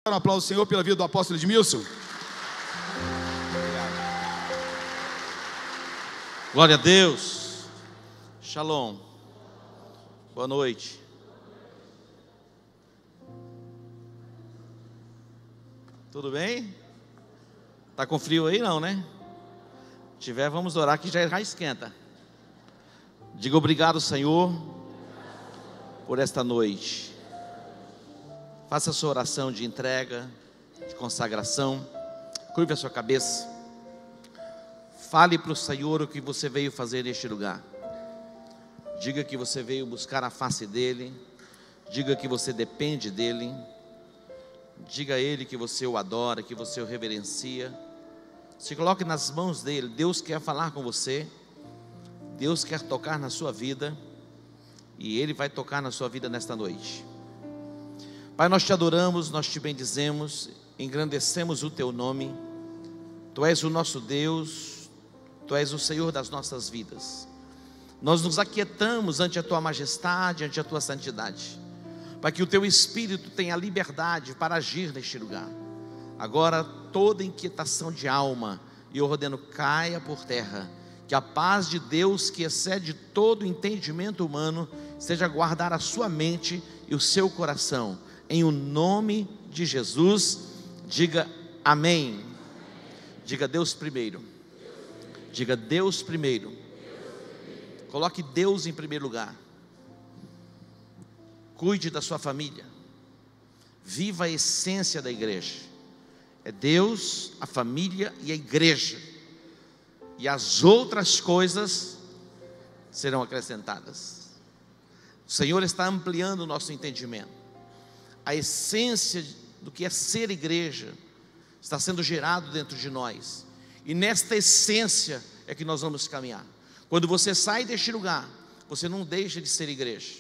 Um aplauso ao Senhor pela vida do apóstolo Edmilson. Glória a Deus. Shalom. Boa noite. Tudo bem? Tá com frio aí não, né? Se tiver, vamos orar que já esquenta. Diga obrigado, Senhor, por esta noite. Faça a sua oração de entrega, de consagração. Curve a sua cabeça. Fale para o Senhor o que você veio fazer neste lugar. Diga que você veio buscar a face dEle. Diga que você depende dEle. Diga a Ele que você o adora, que você o reverencia. Se coloque nas mãos dEle. Deus quer falar com você. Deus quer tocar na sua vida. E Ele vai tocar na sua vida nesta noite. Pai, nós te adoramos, nós te bendizemos, engrandecemos o teu nome. Tu és o nosso Deus, tu és o Senhor das nossas vidas. Nós nos aquietamos ante a tua majestade, ante a tua santidade, para que o teu Espírito tenha liberdade para agir neste lugar. Agora toda inquietação de alma, e eu ordeno, caia por terra. Que a paz de Deus, que excede todo entendimento humano, seja guardar a sua mente e o seu coração. Em o nome de Jesus, diga amém. Diga Deus primeiro. Diga Deus primeiro. Coloque Deus em primeiro lugar. Cuide da sua família. Viva a essência da igreja. É Deus, a família e a igreja. E as outras coisas serão acrescentadas. O Senhor está ampliando o nosso entendimento. A essência do que é ser igreja está sendo gerado dentro de nós. E nesta essência é que nós vamos caminhar. Quando você sai deste lugar, você não deixa de ser igreja.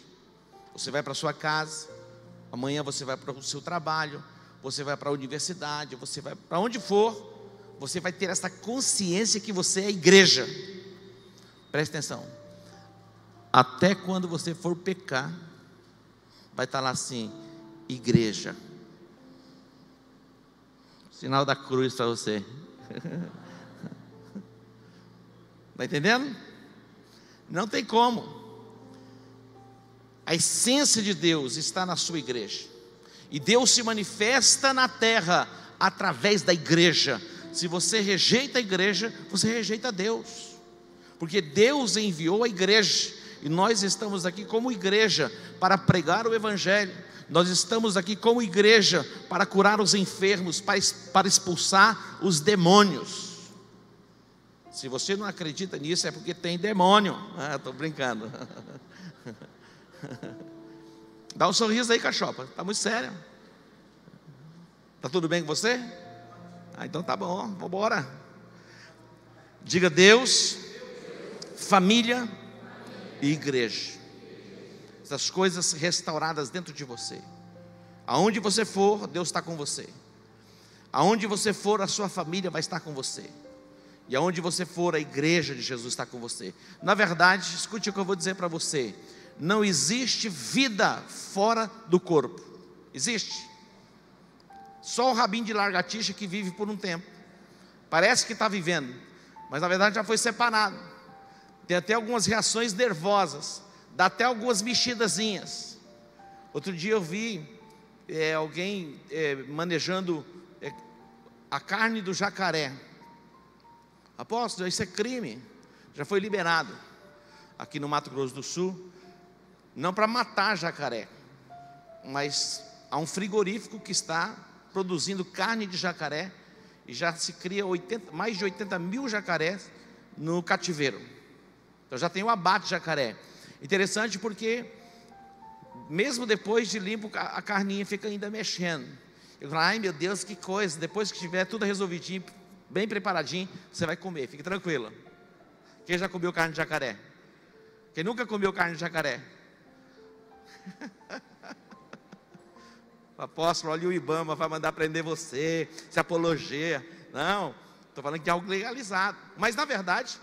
Você vai para a sua casa, amanhã você vai para o seu trabalho, você vai para a universidade, você vai para onde for, você vai ter essa consciência que você é igreja. Preste atenção. Até quando você for pecar, vai estar lá assim: igreja. Sinal da cruz para você. Está entendendo? Não tem como. A essência de Deus está na sua igreja. E Deus se manifesta na terra através da igreja. Se você rejeita a igreja, você rejeita Deus. Porque Deus enviou a igreja. E nós estamos aqui como igreja para pregar o evangelho. Nós estamos aqui como igreja para curar os enfermos, para expulsar os demônios. Se você não acredita nisso, é porque tem demônio. Estou brincando. Dá um sorriso aí, cachopa. Está muito sério. Está tudo bem com você? Então tá bom, vamos embora. Diga Deus, família e igreja. Essas coisas restauradas dentro de você. Aonde você for, Deus está com você. Aonde você for, a sua família vai estar com você. E aonde você for, a igreja de Jesus está com você. Na verdade, escute o que eu vou dizer para você. Não existe vida fora do corpo. Existe. Só o rabinho de largatixa que vive por um tempo. Parece que está vivendo, mas na verdade já foi separado. Tem até algumas reações nervosas. Dá até algumas mexidazinhas. Outro dia eu vi alguém manejando a carne do jacaré. Apóstolo, isso é crime. Já foi liberado aqui no Mato Grosso do Sul. Não para matar jacaré, mas há um frigorífico que está produzindo carne de jacaré. E já se cria mais de 80 mil jacarés no cativeiro. Então já tem o abate de jacaré. Interessante porque mesmo depois de limpo, a carninha fica ainda mexendo. Eu falo, ai meu Deus, que coisa. Depois que estiver tudo resolvidinho, bem preparadinho, você vai comer, fique tranquilo. Quem já comeu carne de jacaré? Quem nunca comeu carne de jacaré? O apóstolo, olha, o Ibama vai mandar prender você, se apologia. Não, estou falando que é algo legalizado. Mas na verdade,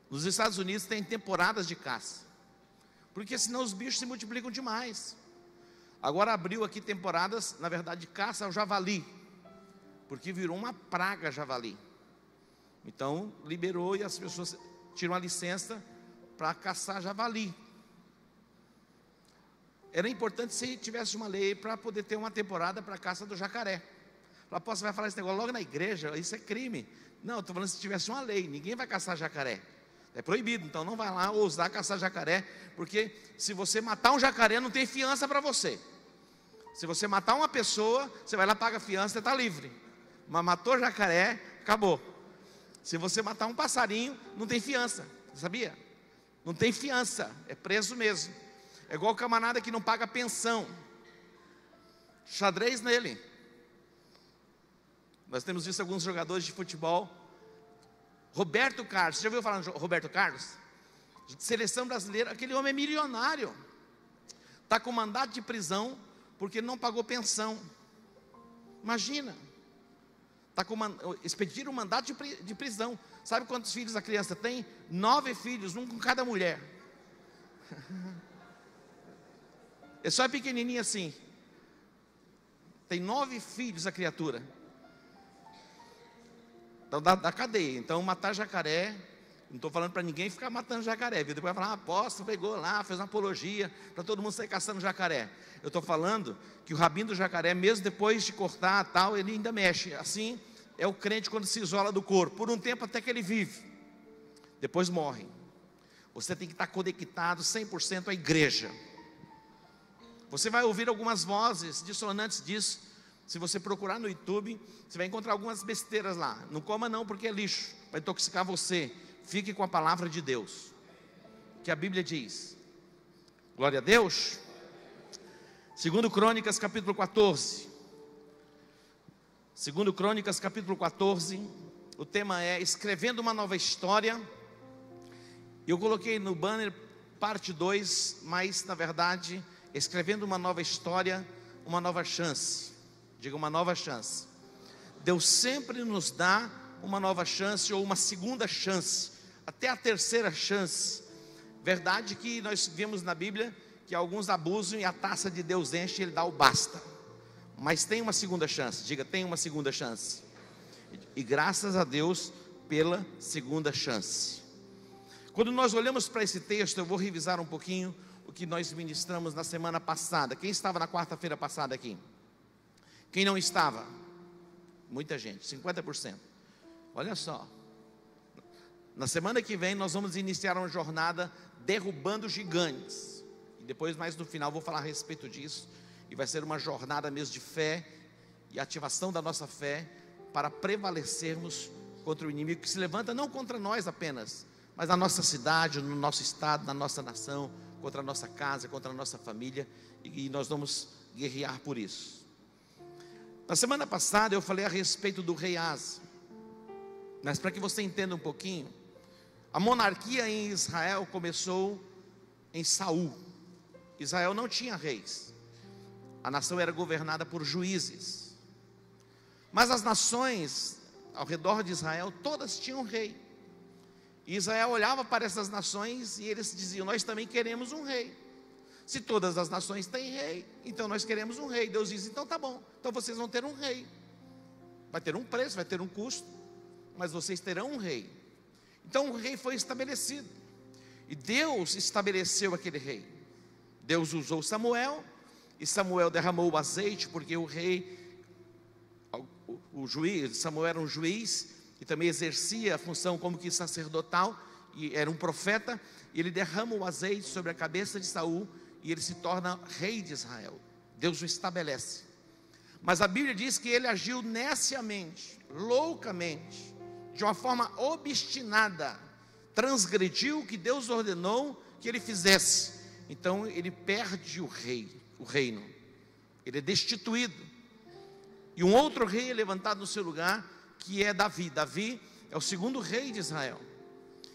nos Estados Unidos tem temporadas de caça, porque senão os bichos se multiplicam demais. Agora abriu aqui temporadas, na verdade, de caça ao javali, porque virou uma praga javali. Então liberou e as pessoas tiram a licença para caçar javali. Era importante se tivesse uma lei para poder ter uma temporada para a caça do jacaré. Apóstolo, você vai falar esse negócio logo na igreja? Isso é crime. Não, estou falando se tivesse uma lei, ninguém vai caçar jacaré. É proibido, então não vai lá ousar caçar jacaré, porque se você matar um jacaré, não tem fiança para você. Se você matar uma pessoa, você vai lá, paga a fiança, você está livre. Mas matou jacaré, acabou. Se você matar um passarinho, não tem fiança, sabia? Não tem fiança, é preso mesmo. É igual o camarada que não paga pensão. Xadrez nele. Nós temos visto alguns jogadores de futebol. Roberto Carlos, você já ouviu falar no Roberto Carlos? Seleção brasileira, aquele homem é milionário. Está com mandato de prisão porque não pagou pensão. Imagina. Expediram um mandato de prisão. Sabe quantos filhos a criança tem? 9 filhos, um com cada mulher. É só pequenininha assim. Tem 9 filhos a criatura. Então da cadeia. Então matar jacaré, não estou falando para ninguém ficar matando jacaré, viu? Depois vai falar, apóstolo pegou lá, fez uma apologia para todo mundo sair caçando jacaré. Eu estou falando que o rabinho do jacaré, mesmo depois de cortar tal, ele ainda mexe. Assim é o crente quando se isola do corpo, por um tempo até que ele vive, depois morre. Você tem que estar conectado 100% à igreja. Você vai ouvir algumas vozes dissonantes disso. Se você procurar no YouTube, você vai encontrar algumas besteiras lá. Não coma não, porque é lixo, vai intoxicar você. Fique com a palavra de Deus, que a Bíblia diz. Glória a Deus. 2 Crônicas capítulo 14. 2 Crônicas capítulo 14. O tema é escrevendo uma nova história. Eu coloquei no banner parte 2, mas na verdade, escrevendo uma nova história, uma nova chance. Diga, uma nova chance. Deus sempre nos dá uma nova chance ou uma segunda chance, até a terceira chance. Verdade que nós vemos na Bíblia que alguns abusam e a taça de Deus enche e Ele dá o basta. Mas tem uma segunda chance. Diga, tem uma segunda chance. E graças a Deus pela segunda chance. Quando nós olhamos para esse texto, eu vou revisar um pouquinho o que nós ministramos na semana passada. Quem estava na quarta-feira passada aqui? Quem não estava? Muita gente, 50%. Olha só. Na semana que vem nós vamos iniciar uma jornada derrubando gigantes. E depois mais no final vou falar a respeito disso. E vai ser uma jornada mesmo de fé e ativação da nossa fé para prevalecermos contra o inimigo que se levanta não contra nós apenas, mas na nossa cidade, no nosso estado, na nossa nação, contra a nossa casa, contra a nossa família. E nós vamos guerrear por isso. Na semana passada eu falei a respeito do rei Asa. Mas para que você entenda um pouquinho, a monarquia em Israel começou em Saul. Israel não tinha reis. A nação era governada por juízes. Mas as nações ao redor de Israel, todas tinham rei. E Israel olhava para essas nações e eles diziam, nós também queremos um rei. Se todas as nações têm rei, então nós queremos um rei. Deus diz, então tá bom, então vocês vão ter um rei. Vai ter um preço, vai ter um custo, mas vocês terão um rei. Então o rei foi estabelecido. E Deus estabeleceu aquele rei. Deus usou Samuel, e Samuel derramou o azeite, porque o rei, o juiz, Samuel era um juiz, e também exercia a função como que sacerdotal, e era um profeta, e ele derrama o azeite sobre a cabeça de Saul, e ele se torna rei de Israel. Deus o estabelece. Mas a Bíblia diz que ele agiu neciamente, loucamente, de uma forma obstinada, transgrediu o que Deus ordenou que ele fizesse. Então ele perde o reino, ele é destituído, e um outro rei é levantado no seu lugar, que é Davi. Davi é o segundo rei de Israel,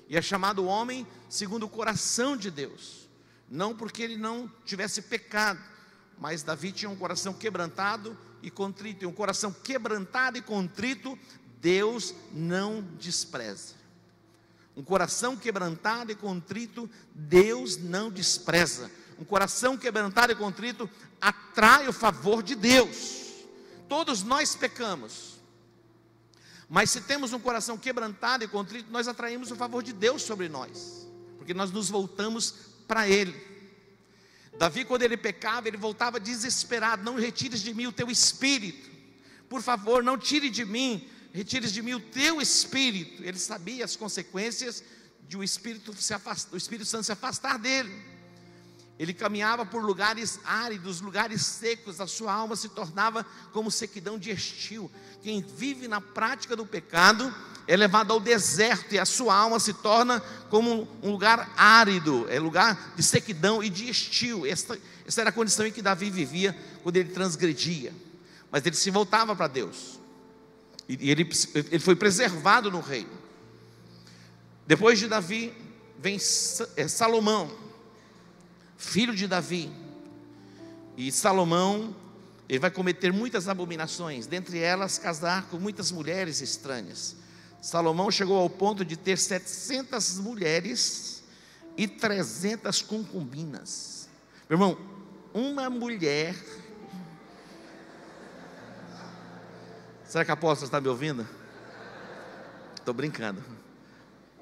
e é chamado homem segundo o coração de Deus. Não porque ele não tivesse pecado, mas Davi tinha um coração quebrantado e contrito. E um coração quebrantado e contrito, Deus não despreza. Um coração quebrantado e contrito, Deus não despreza. um coração quebrantado e contrito atrai o favor de Deus. Todos nós pecamos, mas se temos um coração quebrantado e contrito, nós atraímos o favor de Deus sobre nós, porque nós nos voltamos para Ele. Davi, quando ele pecava, ele voltava desesperado: não retires de mim o teu espírito, por favor, não tire de mim, retires de mim o teu espírito. Ele sabia as consequências de o Espírito Santo se afastar dele. Ele caminhava por lugares áridos, lugares secos, a sua alma se tornava como sequidão de estio. Quem vive na prática do pecado é levado ao deserto, e a sua alma se torna como um lugar árido, é lugar de sequidão e de estio. Essa era a condição em que Davi vivia quando ele transgredia, mas ele se voltava para Deus, e ele foi preservado no reino. Depois de Davi vem Salomão, filho de Davi. E Salomão, ele vai cometer muitas abominações, dentre elas casar com muitas mulheres estranhas. Salomão chegou ao ponto de ter 700 mulheres e 300 concubinas. Meu irmão, uma mulher... Será que a apóstola está me ouvindo? Estou brincando.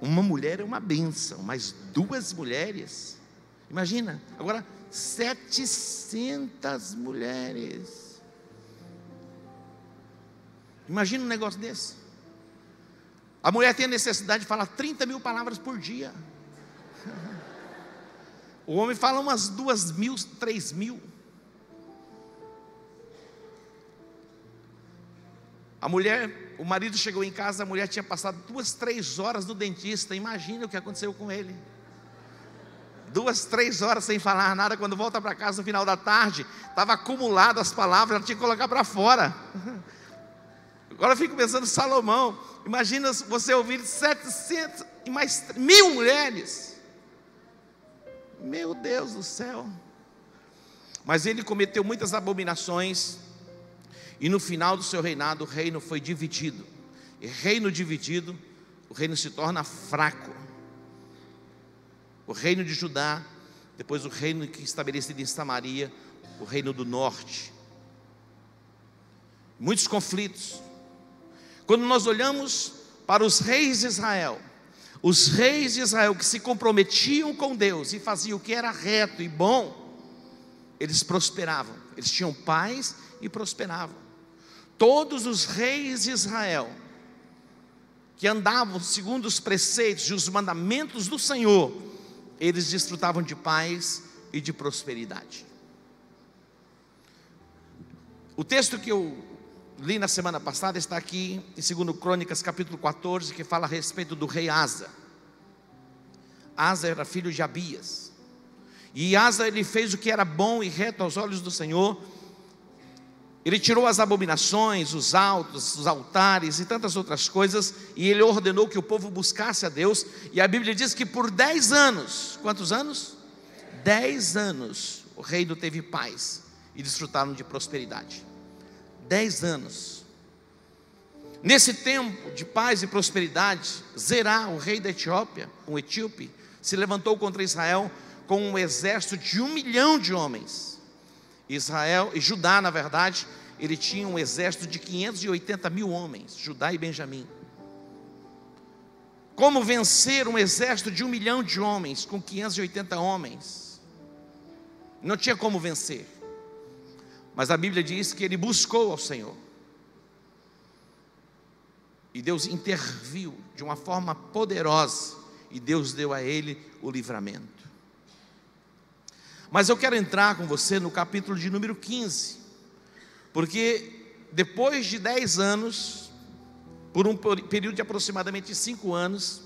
Uma mulher é uma bênção, mas 2 mulheres... Imagina, agora 700 mulheres. Imagina um negócio desse. A mulher tem a necessidade de falar 30 mil palavras por dia. O homem fala umas 2.000, 3.000. A mulher, o marido chegou em casa, a mulher tinha passado 2, 3 horas no dentista. Imagina o que aconteceu com ele. 2, 3 horas sem falar nada. Quando volta para casa no final da tarde, estava acumulado as palavras, ela tinha que colocar para fora. Agora eu fico pensando, Salomão, imagina você ouvir 700 e mais 1.000 mulheres. Meu Deus do céu. Mas ele cometeu muitas abominações, e no final do seu reinado, o reino foi dividido. E reino dividido, o reino se torna fraco. O reino de Judá, depois o reino que estabelecido em Samaria, o reino do norte. Muitos conflitos. Quando nós olhamos para os reis de Israel, os reis de Israel que se comprometiam com Deus e faziam o que era reto e bom, eles prosperavam, eles tinham paz e prosperavam. Todos os reis de Israel que andavam segundo os preceitos e os mandamentos do Senhor, eles desfrutavam de paz e de prosperidade. O texto que eu li na semana passada está aqui em 2 Crônicas capítulo 14, que fala a respeito do rei Asa. Asa era filho de Abias, e Asa, ele fez o que era bom e reto aos olhos do Senhor. Ele tirou as abominações, os altos, os altares e tantas outras coisas, e ele ordenou que o povo buscasse a Deus. E a Bíblia diz que por 10 anos, quantos anos? 10 anos, o reino teve paz e desfrutaram de prosperidade. 10 anos. Nesse tempo de paz e prosperidade, Zerá, o rei da Etiópia, um etíope, se levantou contra Israel com um exército de 1 milhão de homens. Israel e Judá, na verdade, ele tinha um exército de 580 mil homens, Judá e Benjamim. Como vencer um exército de 1 milhão de homens com 580 homens? Não tinha como vencer. Mas a Bíblia diz que ele buscou ao Senhor, e Deus interviu de uma forma poderosa, e Deus deu a ele o livramento. Mas eu quero entrar com você no capítulo de número 15, porque depois de 10 anos, por um período de aproximadamente 5 anos,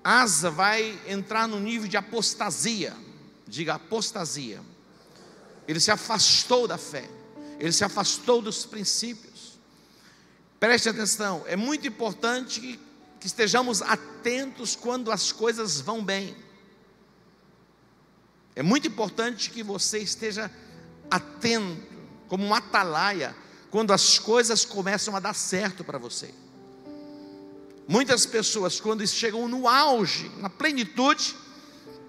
Asa vai entrar no nível de apostasia. Diga apostasia. Ele se afastou da fé, ele se afastou dos princípios. Preste atenção, é muito importante que estejamos atentos quando as coisas vão bem. É muito importante que você esteja atento, como um atalaia, quando as coisas começam a dar certo para você. Muitas pessoas, quando chegam no auge, na plenitude,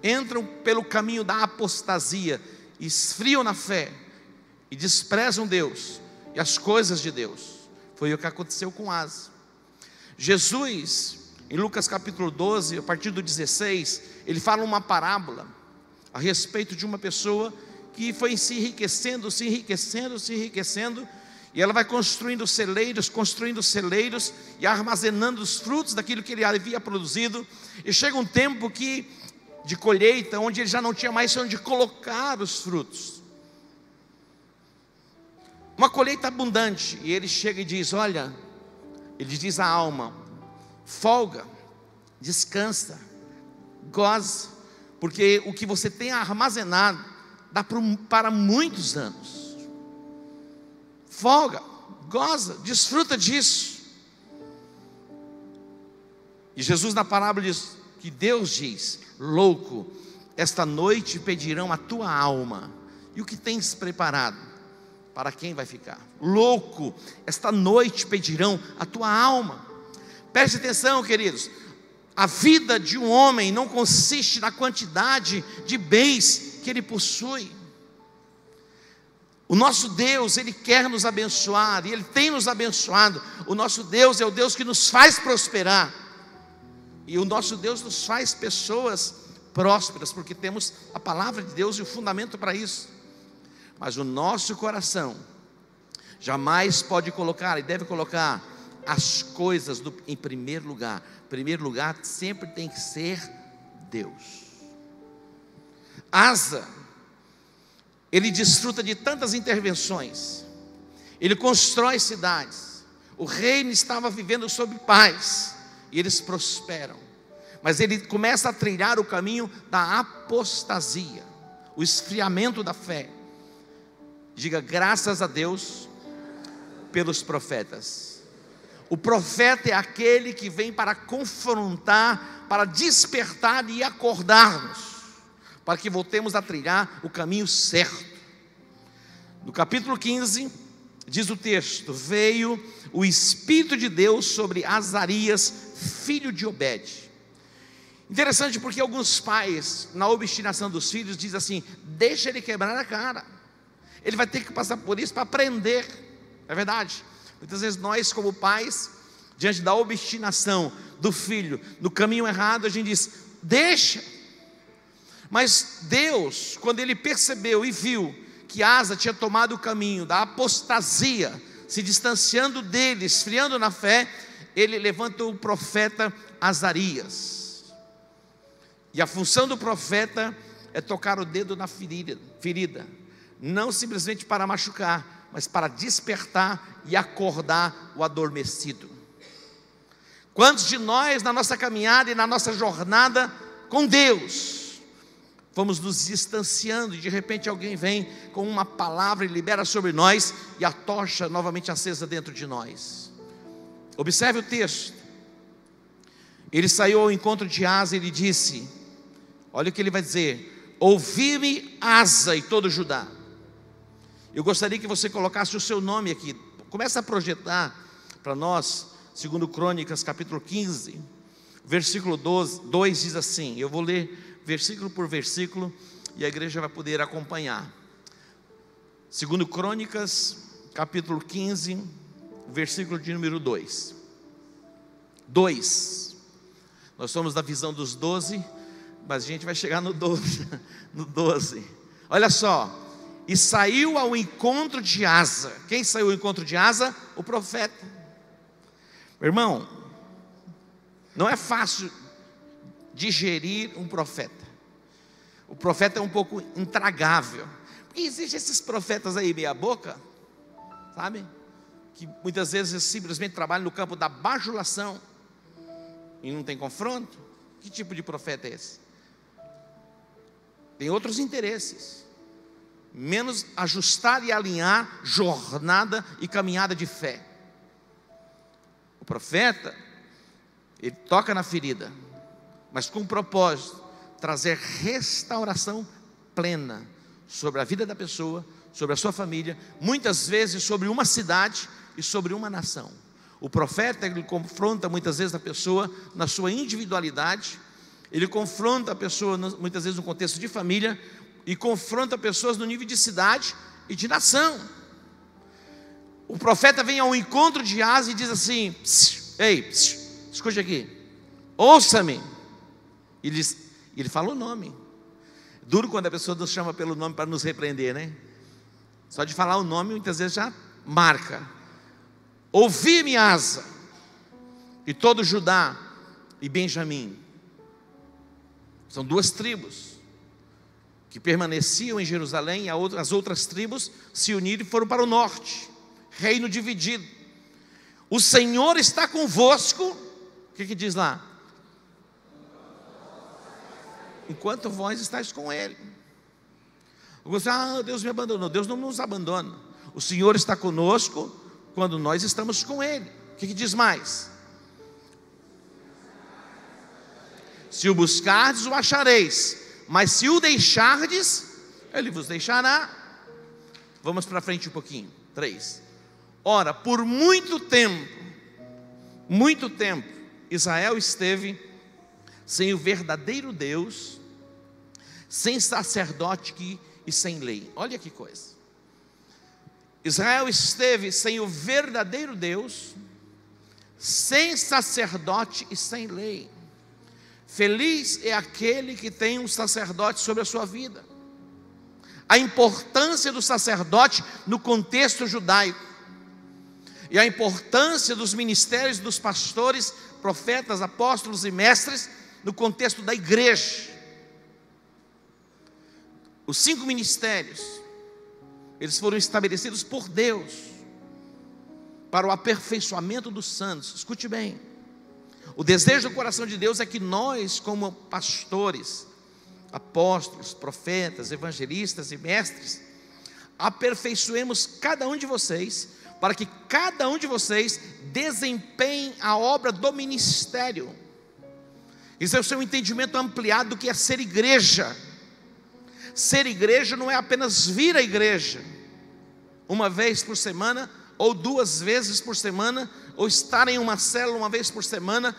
entram pelo caminho da apostasia, esfriam na fé e desprezam Deus e as coisas de Deus. Foi o que aconteceu com Asa. Jesus, em Lucas capítulo 12, a partir do 16, ele fala uma parábola a respeito de uma pessoa que foi se enriquecendo, e ela vai construindo celeiros e armazenando os frutos daquilo que ele havia produzido, e chega um tempo de colheita, onde ele já não tinha mais onde colocar os frutos, uma colheita abundante, e ele chega e diz, olha, ele diz à alma, folga, descansa, goza, porque o que você tem armazenado dá para muitos anos. Folga, goza, desfruta disso. E Jesus na parábola diz que Deus diz, louco, esta noite pedirão a tua alma, e o que tens preparado? Para quem vai ficar? Louco, esta noite pedirão a tua alma. Preste atenção, queridos, a vida de um homem não consiste na quantidade de bens que ele possui. O nosso Deus, Ele quer nos abençoar, e Ele tem nos abençoado. O nosso Deus é o Deus que nos faz prosperar, e o nosso Deus nos faz pessoas prósperas, porque temos a palavra de Deus e o fundamento para isso. Mas o nosso coração jamais pode colocar, e deve colocar, as coisas em primeiro lugar. Primeiro lugar sempre tem que ser Deus. Asa, ele desfruta de tantas intervenções, ele constrói cidades, o reino estava vivendo sob paz, e eles prosperam, mas ele começa a trilhar o caminho da apostasia, o esfriamento da fé. Diga graças a Deus pelos profetas. O profeta é aquele que vem para confrontar, para despertar e acordar-nos, para que voltemos a trilhar o caminho certo. No capítulo 15, diz o texto, veio o Espírito de Deus sobre Azarias, filho de Obed. Interessante, porque alguns pais, na obstinação dos filhos, dizem assim, deixa ele quebrar a cara, ele vai ter que passar por isso para aprender. É verdade. Muitas vezes nós, como pais, diante da obstinação do filho no caminho errado, a gente diz, deixa. Mas Deus, quando Ele percebeu e viu que Asa tinha tomado o caminho da apostasia, se distanciando dele, esfriando na fé, Ele levantou o profeta Azarias. E a função do profeta é tocar o dedo na ferida, não simplesmente para machucar, mas para despertar e acordar o adormecido. Quantos de nós, na nossa caminhada e na nossa jornada com Deus, vamos nos distanciando, e de repente alguém vem com uma palavra e libera sobre nós, e a tocha novamente acesa dentro de nós. Observe o texto. Ele saiu ao encontro de Asa e ele disse, olha o que ele vai dizer, ouvi-me Asa e todo Judá. Eu gostaria que você colocasse o seu nome aqui, começa a projetar para nós, segundo Crônicas capítulo 15, versículo 2 diz assim, eu vou ler versículo por versículo, e a igreja vai poder acompanhar. Segundo Crônicas capítulo 15, versículo de número 2. Nós somos da visão dos 12, mas a gente vai chegar no 12. Olha só, e saiu ao encontro de Asa. Quem saiu ao encontro de Asa? O profeta. Meu irmão, não é fácil digerir um profeta. O profeta é um pouco intragável, porque existem esses profetas aí meia boca, sabe, que muitas vezes simplesmente trabalham no campo da bajulação e não tem confronto. Que tipo de profeta é esse? Tem outros interesses, menos ajustar e alinhar jornada e caminhada de fé. O profeta, ele toca na ferida, mas com o propósito, trazer restauração plena sobre a vida da pessoa, sobre a sua família, muitas vezes sobre uma cidade e sobre uma nação. O profeta, ele confronta muitas vezes a pessoa na sua individualidade, Ele confronta a pessoa, muitas vezes no contexto de família, e confronta pessoas no nível de cidade e de nação. O profeta vem ao encontro de Asa e diz assim: ei, escute aqui, ouça-me. Ele fala o nome. Duro quando a pessoa nos chama pelo nome para nos repreender, né? Só de falar o nome muitas vezes já marca. Ouvi-me, Asa, e todo Judá e Benjamim. São duas tribos que permaneciam em Jerusalém, e as outras tribos se uniram e foram para o norte. Reino dividido. O Senhor está convosco. O que diz lá? Enquanto vós estáis com Ele. Você, Deus me abandonou. Deus não nos abandona. O Senhor está conosco quando nós estamos com Ele. O que diz mais? Se o buscardes, o achareis, mas se o deixardes, Ele vos deixará. Vamos para frente um pouquinho. 3. Ora, por muito tempo, Israel esteve sem o verdadeiro Deus, sem sacerdote e sem lei. Olha que coisa. Israel esteve sem o verdadeiro Deus, sem sacerdote e sem lei. Feliz é aquele que tem um sacerdote sobre a sua vida. A importância do sacerdote no contexto judaico, e a importância dos ministérios dos pastores, profetas, apóstolos e mestres no contexto da igreja. Os 5 ministérios, eles foram estabelecidos por Deus para o aperfeiçoamento dos santos. Escute bem, o desejo do coração de Deus é que nós, como pastores, apóstolos, profetas, evangelistas e mestres, aperfeiçoemos cada um de vocês, para que cada um de vocês desempenhe a obra do ministério. Isso é o seu entendimento ampliado do que é ser igreja. Ser igreja não é apenas vir à igreja uma vez por semana, ou 2 vezes por semana, ou estar em uma célula uma vez por semana,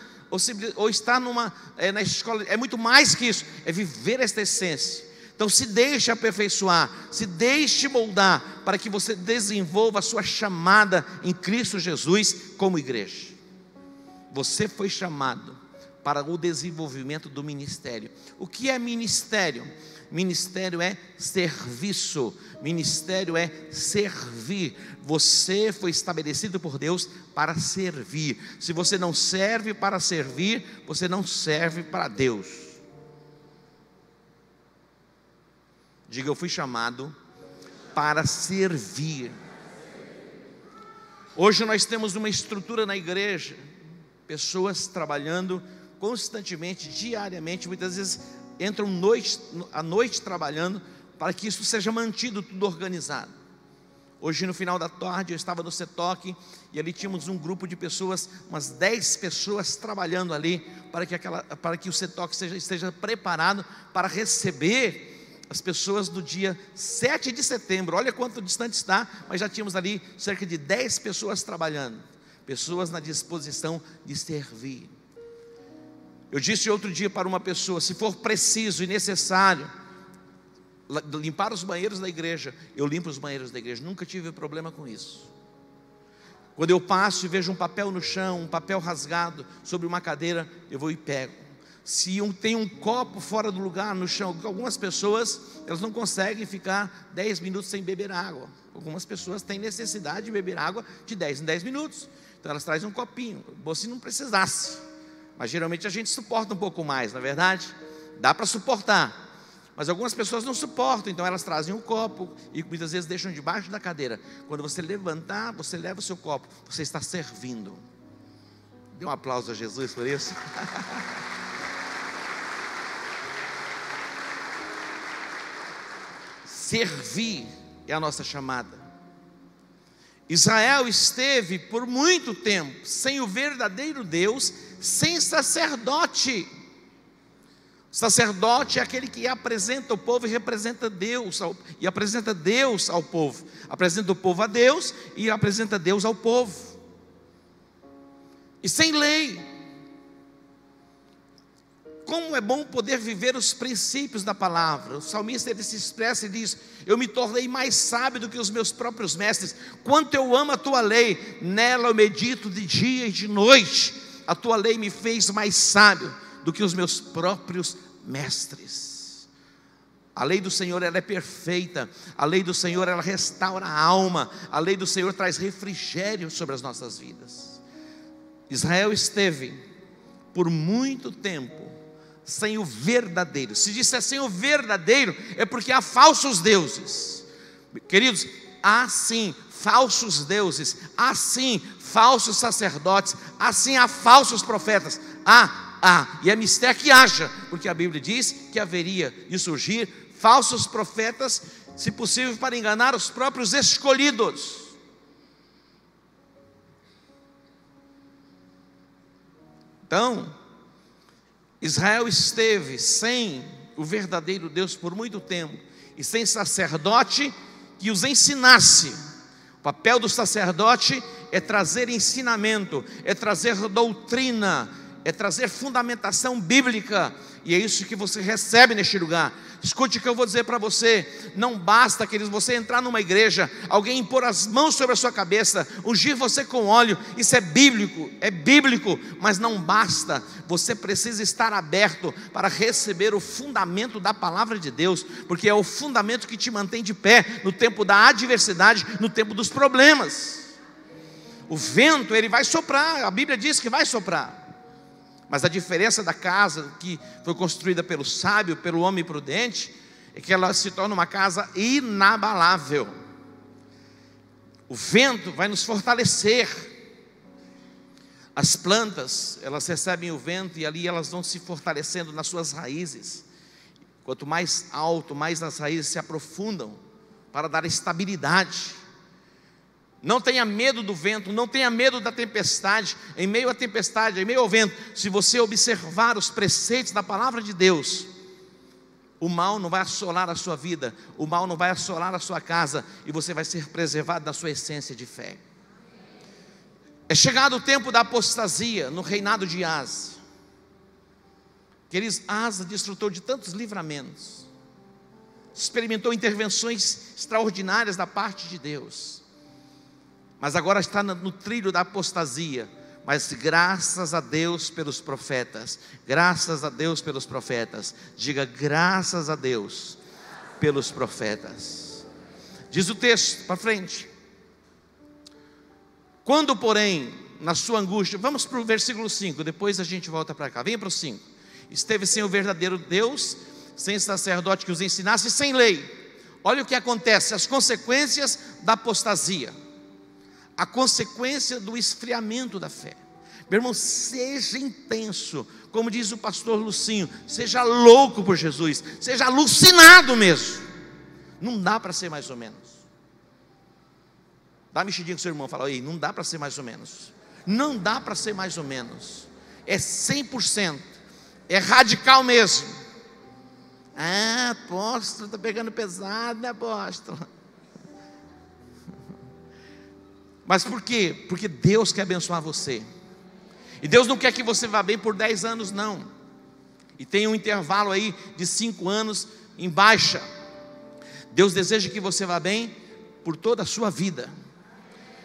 ou estar na escola. É muito mais que isso, é viver esta essência. Então se deixe aperfeiçoar, se deixe moldar, para que você desenvolva a sua chamada em Cristo Jesus como igreja. Você foi chamado para o desenvolvimento do ministério. O que é ministério? Ministério é serviço, ministério é servir. Você foi estabelecido por Deus para servir. Se você não serve para servir, você não serve para Deus. Diga: eu fui chamado para servir. Hoje nós temos uma estrutura na igreja, pessoas trabalhando constantemente, diariamente, muitas vezes entram à noite trabalhando, para que isso seja mantido tudo organizado. Hoje no final da tarde eu estava no CETOC, e ali tínhamos um grupo de pessoas, umas 10 pessoas trabalhando ali, para que o CETOC esteja preparado para receber as pessoas do dia 7 de setembro, olha quanto distante está, mas já tínhamos ali cerca de 10 pessoas trabalhando, pessoas na disposição de servir. Eu disse outro dia para uma pessoa: se for preciso e necessário limpar os banheiros da igreja, eu limpo os banheiros da igreja, nunca tive problema com isso. Quando eu passo e vejo um papel no chão, um papel rasgado sobre uma cadeira, eu vou e pego. Se tem um copo fora do lugar no chão, algumas pessoas, elas não conseguem ficar 10 minutos sem beber água. Algumas pessoas têm necessidade de beber água de 10 em 10 minutos. Então elas trazem um copinho, bom se não precisasse. Mas geralmente a gente suporta um pouco mais, não é verdade? Dá para suportar. Mas algumas pessoas não suportam, então elas trazem um copo e muitas vezes deixam debaixo da cadeira. Quando você levantar, você leva o seu copo, você está servindo. Dê um aplauso a Jesus por isso. Servir é a nossa chamada. Israel esteve por muito tempo sem o verdadeiro Deus, sem sacerdote. O sacerdote é aquele que apresenta o povo e representa Deus, e apresenta Deus ao povo. Apresenta o povo a Deus e apresenta Deus ao povo. E sem lei. como é bom poder viver os princípios da palavra. O salmista, ele se expressa e diz: eu me tornei mais sábio do que os meus próprios mestres. Quanto eu amo a tua lei, nela eu medito de dia e de noite. A tua lei me fez mais sábio do que os meus próprios mestres. A lei do Senhor, ela é perfeita. A lei do Senhor, ela restaura a alma. A lei do Senhor traz refrigério sobre as nossas vidas. Israel esteve por muito tempo sem o verdadeiro. Se disser sem o verdadeiro, é porque há falsos deuses. Queridos, há sim falsos deuses, há sim falsos sacerdotes, há sim há falsos profetas. E é mistério que haja, porque a Bíblia diz que haveria de surgir falsos profetas, se possível para enganar os próprios escolhidos. Então, Israel esteve sem o verdadeiro Deus por muito tempo, e sem sacerdote que os ensinasse. O papel do sacerdote é trazer ensinamento, é trazer doutrina, é trazer fundamentação bíblica, e é isso que você recebe neste lugar. Escute o que eu vou dizer para você: não basta, queridos, você entrar numa igreja, alguém impor as mãos sobre a sua cabeça, ungir você com óleo. Isso é bíblico, mas não basta. Você precisa estar aberto para receber o fundamento da palavra de Deus, porque é o fundamento que te mantém de pé no tempo da adversidade, no tempo dos problemas. O vento, ele vai soprar, a Bíblia diz que vai soprar. Mas a diferença da casa que foi construída pelo sábio, pelo homem prudente, é que ela se torna uma casa inabalável. O vento vai nos fortalecer. As plantas, elas recebem o vento e ali elas vão se fortalecendo nas suas raízes. Quanto mais alto, mais as raízes se aprofundam para dar estabilidade. Não tenha medo do vento, não tenha medo da tempestade. Em meio à tempestade, em meio ao vento, se você observar os preceitos da palavra de Deus, o mal não vai assolar a sua vida, o mal não vai assolar a sua casa, e você vai ser preservado na sua essência de fé. É chegado o tempo da apostasia no reinado de Asa. Queridos, Asa desfrutou de tantos livramentos, experimentou intervenções extraordinárias da parte de Deus, mas agora está no trilho da apostasia. Mas graças a Deus pelos profetas. Graças a Deus pelos profetas. Diga: graças a Deus pelos profetas. Diz o texto para frente: quando porém na sua angústia, vamos para o versículo 5, depois a gente volta para cá, venha para o 5. Esteve sem o verdadeiro Deus, sem sacerdote que os ensinasse, sem lei. Olha o que acontece, as consequências da apostasia, a consequência do esfriamento da fé. Meu irmão, seja intenso, como diz o pastor Lucinho, seja louco por Jesus, seja alucinado mesmo. Não dá para ser mais ou menos. Dá uma mexidinha com o seu irmão, fala: ei, não dá para ser mais ou menos. Não dá para ser mais ou menos. É 100%, é radical mesmo. Apóstolo, está pegando pesado, né, apóstolo? Mas por quê? Porque Deus quer abençoar você. E Deus não quer que você vá bem por 10 anos, não. E tem um intervalo aí de 5 anos em baixa. Deus deseja que você vá bem por toda a sua vida.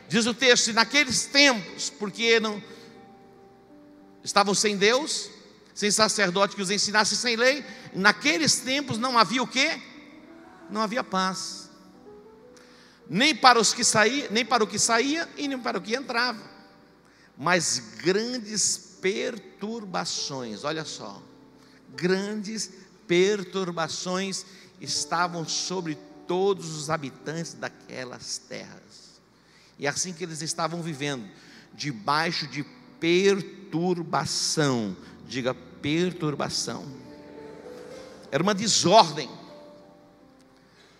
Diz o texto: e naqueles tempos, porque não estavam sem Deus, sem sacerdote que os ensinasse, sem lei, naqueles tempos não havia o quê? Não havia paz. Nem para os que saíam, nem para o que saía e nem para o que entrava, mas grandes perturbações. Olha só, grandes perturbações estavam sobre todos os habitantes daquelas terras. E assim que eles estavam vivendo, debaixo de perturbação. Diga: perturbação. Era uma desordem.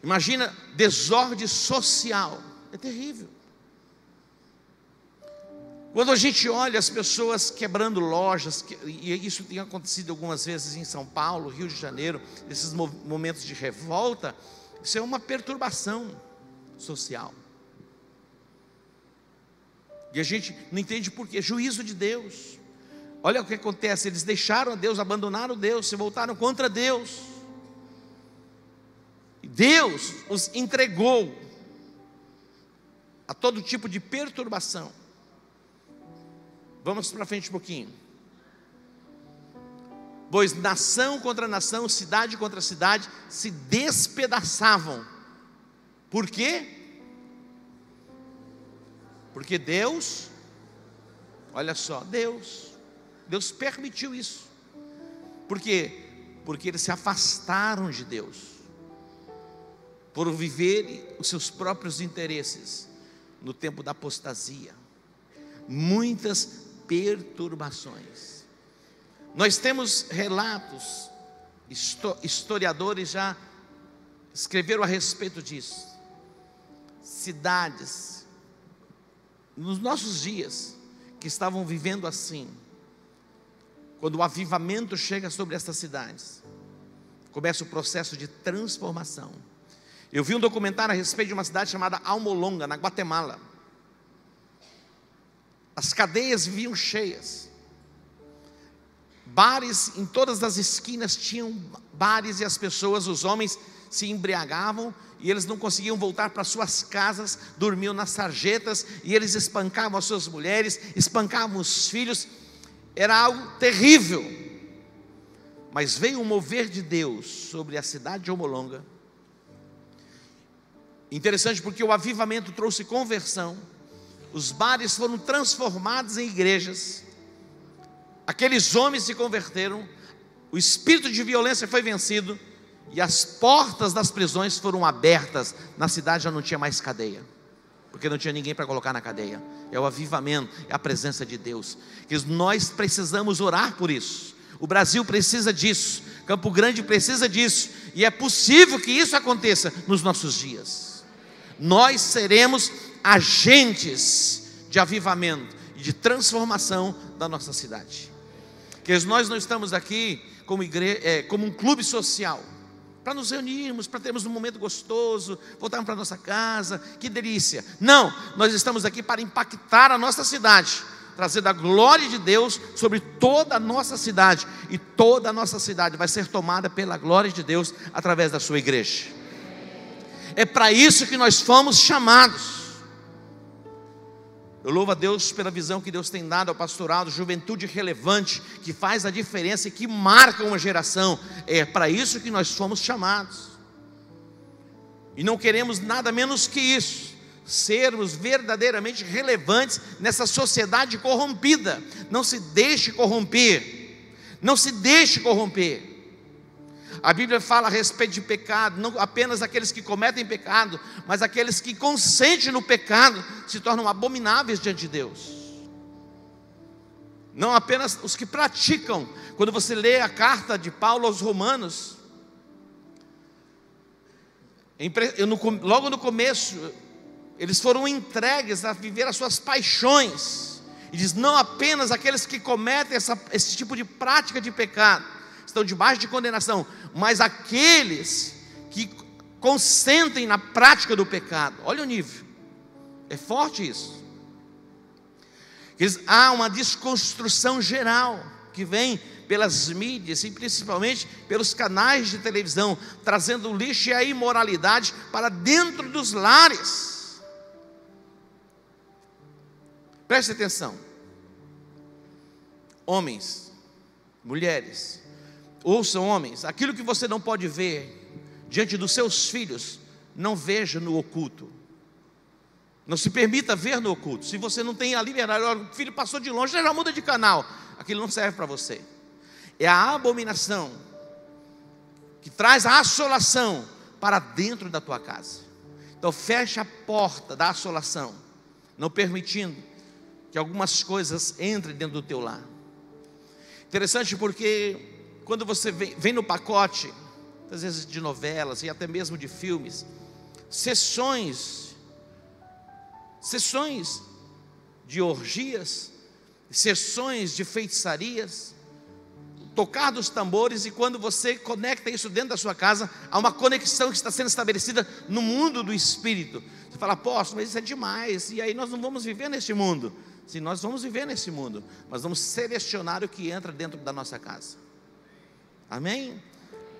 Imagina, desordem social, é terrível. Quando a gente olha as pessoas quebrando lojas, e isso tem acontecido algumas vezes em São Paulo, Rio de Janeiro, esses momentos de revolta, isso é uma perturbação social. E a gente não entende por quê. Juízo de Deus. Olha o que acontece, eles deixaram a Deus, abandonaram Deus, se voltaram contra Deus. Deus os entregou a todo tipo de perturbação. Vamos para frente um pouquinho. Pois nação contra nação, cidade contra cidade, se despedaçavam. Por quê? Porque Deus, olha só, Deus permitiu isso. Por quê? Porque eles se afastaram de Deus, por viverem os seus próprios interesses, no tempo da apostasia. Muitas perturbações. Nós temos relatos, historiadores já escreveram a respeito disso. Cidades, nos nossos dias, que estavam vivendo assim. Quando o avivamento chega sobre essas cidades, começa o processo de transformação. Eu vi um documentário a respeito de uma cidade chamada Almolonga, na Guatemala. As cadeias viviam cheias. Bares em todas as esquinas tinham bares, e as pessoas, os homens, se embriagavam e eles não conseguiam voltar para suas casas, dormiam nas sarjetas, e eles espancavam as suas mulheres, espancavam os filhos. Era algo terrível. Mas veio um mover de Deus sobre a cidade de Almolonga. Interessante, porque o avivamento trouxe conversão. Os bares foram transformados em igrejas. Aqueles homens se converteram. O espírito de violência foi vencido. E as portas das prisões foram abertas. Na cidade já não tinha mais cadeia, porque não tinha ninguém para colocar na cadeia. É o avivamento, é a presença de Deus. Que nós precisamos orar por isso. O Brasil precisa disso. Campo Grande precisa disso. E é possível que isso aconteça nos nossos dias. Nós seremos agentes de avivamento e de transformação da nossa cidade. Que nós não estamos aqui como igreja, como um clube social, para nos reunirmos, para termos um momento gostoso, voltarmos para a nossa casa, que delícia. Não, nós estamos aqui para impactar a nossa cidade, trazendo a glória de Deus sobre toda a nossa cidade. E toda a nossa cidade vai ser tomada pela glória de Deus através da sua igreja. É para isso que nós fomos chamados. Eu louvo a Deus pela visão que Deus tem dado ao pastorado, juventude relevante, que faz a diferença e que marca uma geração. É para isso que nós fomos chamados. E não queremos nada menos que isso, sermos verdadeiramente relevantes nessa sociedade corrompida. Não se deixe corromper. Não se deixe corromper. A Bíblia fala a respeito de pecado, não apenas aqueles que cometem pecado, mas aqueles que consentem no pecado se tornam abomináveis diante de Deus. Não apenas os que praticam. Quando você lê a carta de Paulo aos Romanos, logo no começo, eles foram entregues a viver as suas paixões. E diz, não apenas aqueles que cometem esse tipo de prática de pecado estão debaixo de condenação, mas aqueles que consentem na prática do pecado. Olha o nível, é forte isso. Há uma desconstrução geral que vem pelas mídias e principalmente pelos canais de televisão, trazendo o lixo e a imoralidade para dentro dos lares. Preste atenção, homens, mulheres, ouçam, homens, aquilo que você não pode ver diante dos seus filhos, não veja no oculto. Não se permita ver no oculto. Se você não tem a liberdade, o filho passou de longe, já muda de canal, aquilo não serve para você. É a abominação que traz a assolação para dentro da tua casa. Então fecha a porta da assolação, não permitindo que algumas coisas entrem dentro do teu lar. Interessante, porque quando você vem no pacote, às vezes de novelas e até mesmo de filmes, sessões de orgias, sessões de feitiçarias, tocar dos tambores, e quando você conecta isso dentro da sua casa, há uma conexão que está sendo estabelecida no mundo do espírito. Você fala, apóstolo, mas isso é demais, e aí nós não vamos viver neste mundo. Sim, nós vamos viver nesse mundo, mas vamos selecionar o que entra dentro da nossa casa. Amém?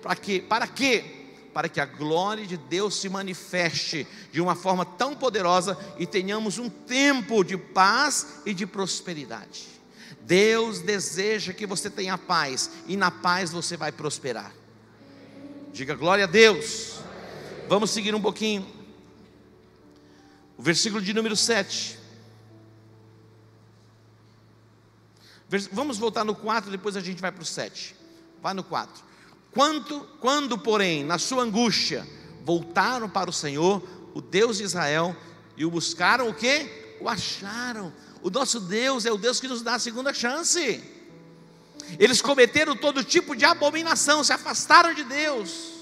Para quê? Para quê? Para que a glória de Deus se manifeste de uma forma tão poderosa e tenhamos um tempo de paz e de prosperidade. Deus deseja que você tenha paz, e na paz você vai prosperar. Diga glória a Deus. Vamos seguir um pouquinho. O versículo de número 7. Vamos voltar no 4, depois a gente vai para o 7. Vai no 4. Quando, porém, na sua angústia, voltaram para o Senhor, o Deus de Israel, e o buscaram, o quê? O acharam. O nosso Deus é o Deus que nos dá a segunda chance. Eles cometeram todo tipo de abominação, se afastaram de Deus,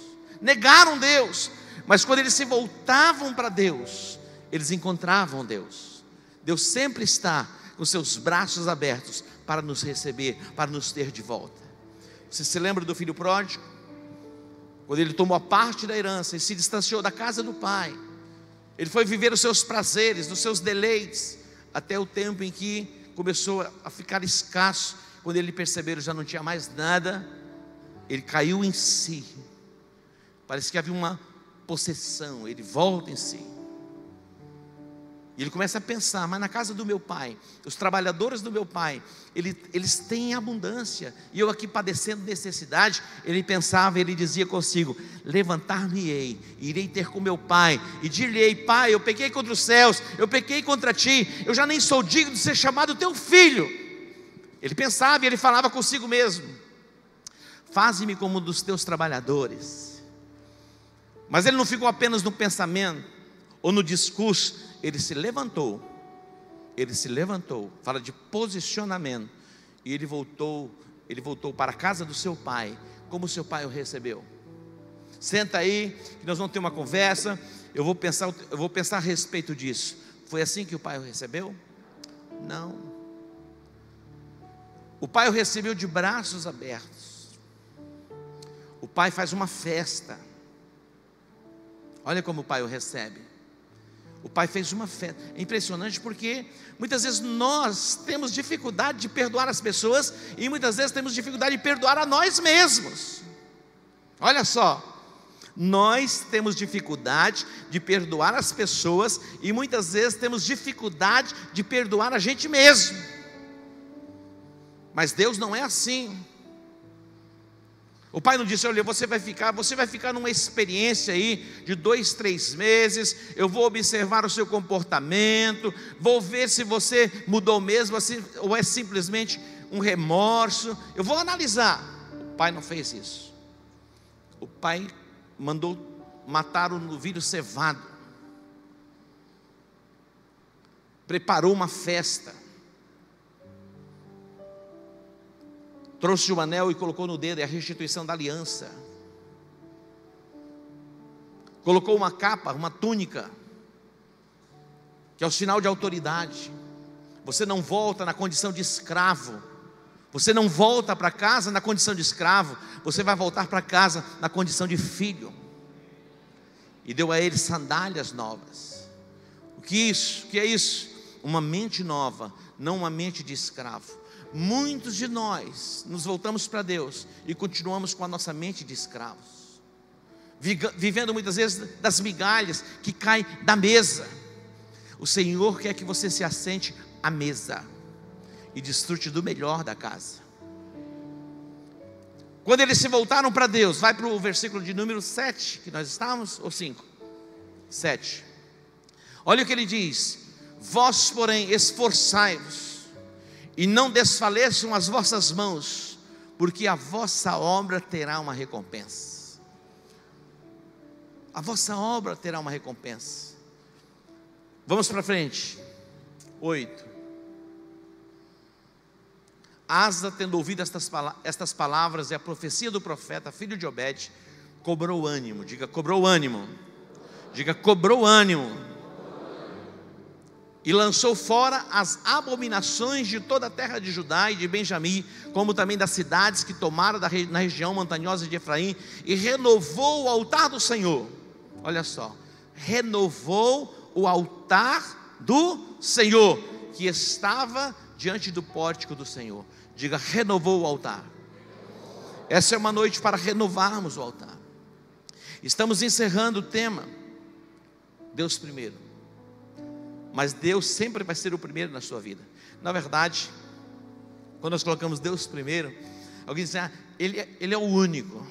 negaram Deus, mas quando eles se voltavam para Deus, eles encontravam Deus. Deus sempre está com seus braços abertos para nos receber, para nos ter de volta. Você se lembra do filho pródigo? Quando ele tomou a parte da herança e se distanciou da casa do pai, ele foi viver os seus prazeres, os seus deleites, até o tempo em que começou a ficar escasso. Quando ele percebeu que já não tinha mais nada, ele caiu em si. Parece que havia uma possessão, ele volta em si. E ele começa a pensar, mas na casa do meu pai, os trabalhadores do meu pai, eles têm abundância, e eu aqui padecendo necessidade. Ele pensava, ele dizia consigo: levantar-me-ei, irei ter com meu pai, e dir-lhe-ei: pai, eu pequei contra os céus, eu pequei contra ti, eu já nem sou digno de ser chamado teu filho. Ele pensava e ele falava consigo mesmo: faze-me como um dos teus trabalhadores. Mas ele não ficou apenas no pensamento ou no discurso. Ele se levantou, fala de posicionamento, e ele voltou para a casa do seu pai, como o seu pai o recebeu. Senta aí, que nós vamos ter uma conversa, eu vou pensar a respeito disso. Foi assim que o pai o recebeu? Não. O pai o recebeu de braços abertos. O pai faz uma festa. Olha como o pai o recebe. O pai fez uma festa. É impressionante porque muitas vezes nós temos dificuldade de perdoar as pessoas, e muitas vezes temos dificuldade de perdoar a nós mesmos. Olha só, nós temos dificuldade de perdoar as pessoas, e muitas vezes temos dificuldade de perdoar a gente mesmo. Mas Deus não é assim. O pai não disse: olha, você vai ficar numa experiência aí de 2, 3 meses, eu vou observar o seu comportamento, vou ver se você mudou mesmo, assim, ou é simplesmente um remorso, eu vou analisar. O pai não fez isso. O pai mandou matar o novilho cevado, preparou uma festa, trouxe o anel e colocou no dedo, é a restituição da aliança. Colocou uma capa, uma túnica, que é o sinal de autoridade. Você não volta na condição de escravo, você não volta para casa na condição de escravo, você vai voltar para casa na condição de filho. E deu a ele sandálias novas. O que é isso? Uma mente nova, não uma mente de escravo. Muitos de nós nos voltamos para Deus e continuamos com a nossa mente de escravos, vivendo muitas vezes das migalhas que caem da mesa. O Senhor quer que você se assente à mesa e desfrute do melhor da casa. Quando eles se voltaram para Deus, vai para o versículo de número 7 que nós estávamos, ou 5? 7. Olha o que ele diz: vós porém esforçai-vos, e não desfaleçam as vossas mãos, porque a vossa obra terá uma recompensa. A vossa obra terá uma recompensa. Vamos para frente. 8. Asa, tendo ouvido estas palavras e a profecia do profeta, filho de Obed, cobrou ânimo. Diga, cobrou ânimo. Diga, cobrou ânimo. E lançou fora as abominações de toda a terra de Judá e de Benjamim, como também das cidades que tomaram na região montanhosa de Efraim, e renovou o altar do Senhor. Olha só, renovou o altar do Senhor. que estava diante do pórtico do Senhor. Diga: renovou o altar. Essa é uma noite para renovarmos o altar. Estamos encerrando o tema Deus primeiro. Mas Deus sempre vai ser o primeiro na sua vida. Na verdade, quando nós colocamos Deus primeiro, alguém diz: ele é o único.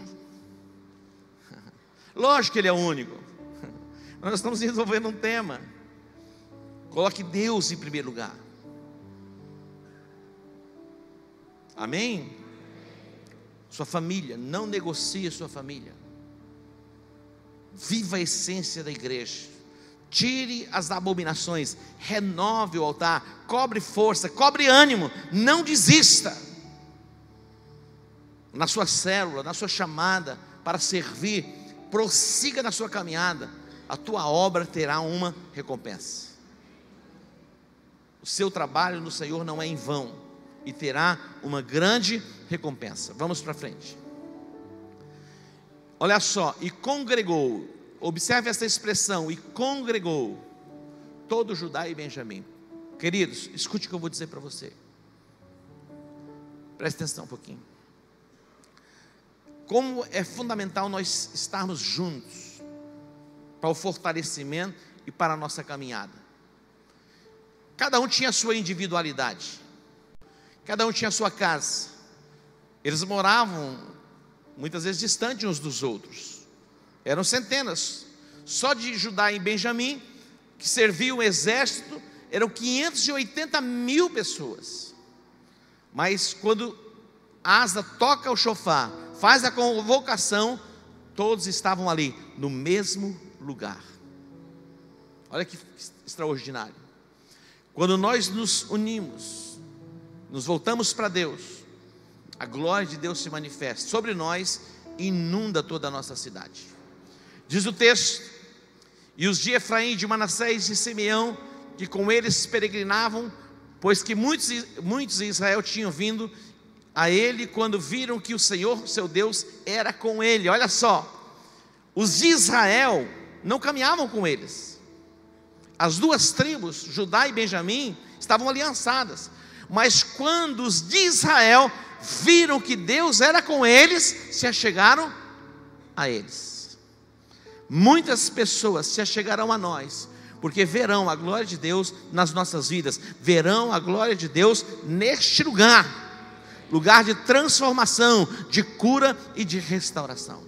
Lógico que Ele é o único. Nós estamos desenvolvendo um tema. Coloque Deus em primeiro lugar. Amém? Sua família, não negocie a sua família. Viva a essência da igreja. Tire as abominações, renove o altar, cobre força, cobre ânimo, não desista. Na sua célula, na sua chamada para servir, prossiga na sua caminhada, a tua obra terá uma recompensa. O seu trabalho no Senhor não é em vão, e terá uma grande recompensa. Vamos para frente. Olha só, e congregou, observe essa expressão, e congregou todo Judá e Benjamim. Queridos, escute o que eu vou dizer para você. Preste atenção um pouquinho. Como é fundamental nós estarmos juntos para o fortalecimento e para a nossa caminhada. Cada um tinha a sua individualidade, cada um tinha a sua casa. Eles moravam muitas vezes distante uns dos outros. Eram centenas. Só de Judá e Benjamim, que serviam o exército, eram 580 mil pessoas. Mas quando Asa toca o chofar, faz a convocação, todos estavam ali no mesmo lugar. Olha que extraordinário. Quando nós nos unimos, nos voltamos para Deus, a glória de Deus se manifesta sobre nós e inunda toda a nossa cidade. Diz o texto: e os de Efraim, de Manassés e Simeão, que com eles peregrinavam, pois que muitos em Israel tinham vindo a ele, quando viram que o Senhor, seu Deus, era com ele. Olha só, os de Israel não caminhavam com eles. As duas tribos, Judá e Benjamim, estavam aliançadas. Mas quando os de Israel viram que Deus era com eles, se achegaram a eles. Muitas pessoas se achegarão a nós, porque verão a glória de Deus nas nossas vidas, verão a glória de Deus neste lugar de transformação, de cura e de restauração.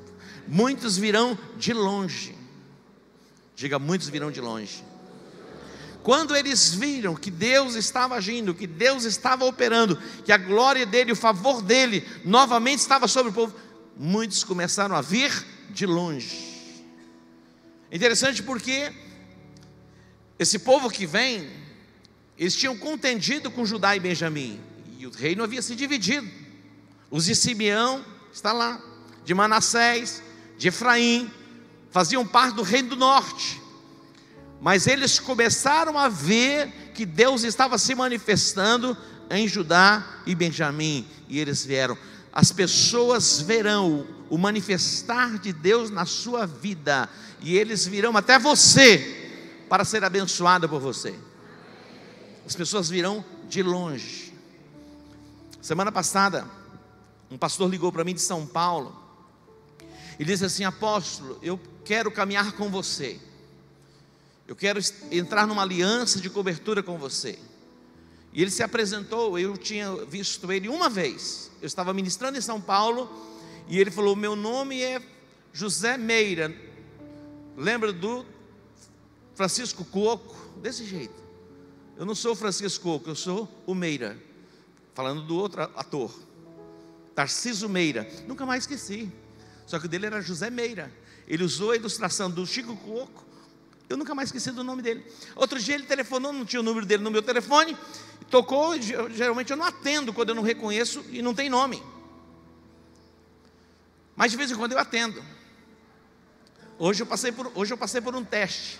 Muitos virão de longe. Diga: muitos virão de longe. Quando eles viram que Deus estava agindo, que Deus estava operando, que a glória dele, o favor dele, novamente estava sobre o povo, muitos começaram a vir de longe. Interessante porque esse povo que vem, eles tinham contendido com Judá e Benjamim, e o reino havia se dividido. Os de Simeão, está lá, de Manassés, de Efraim, faziam parte do reino do norte. Mas eles começaram a ver que Deus estava se manifestando em Judá e Benjamim, e eles vieram. As pessoas verão o manifestar de Deus na sua vida, e eles virão até você, para ser abençoado por você. As pessoas virão de longe. Semana passada, um pastor ligou para mim de São Paulo, e disse assim: apóstolo, eu quero caminhar com você. Eu quero entrar numa aliança de cobertura com você. E ele se apresentou, eu tinha visto ele uma vez. Eu estava ministrando em São Paulo, e ele falou: meu nome é José Meira. Lembra do Francisco Coco? Desse jeito. Eu não sou o Francisco Coco, eu sou o Meira. Falando do outro ator, Tarcísio Meira. Nunca mais esqueci. Só que o dele era José Meira. Ele usou a ilustração do Chico Coco. Eu nunca mais esqueci do nome dele. Outro dia ele telefonou, não tinha o número dele no meu telefone, tocou. Geralmente eu não atendo quando eu não reconheço e não tem nome, mas de vez em quando eu atendo. Hoje eu passei por um teste.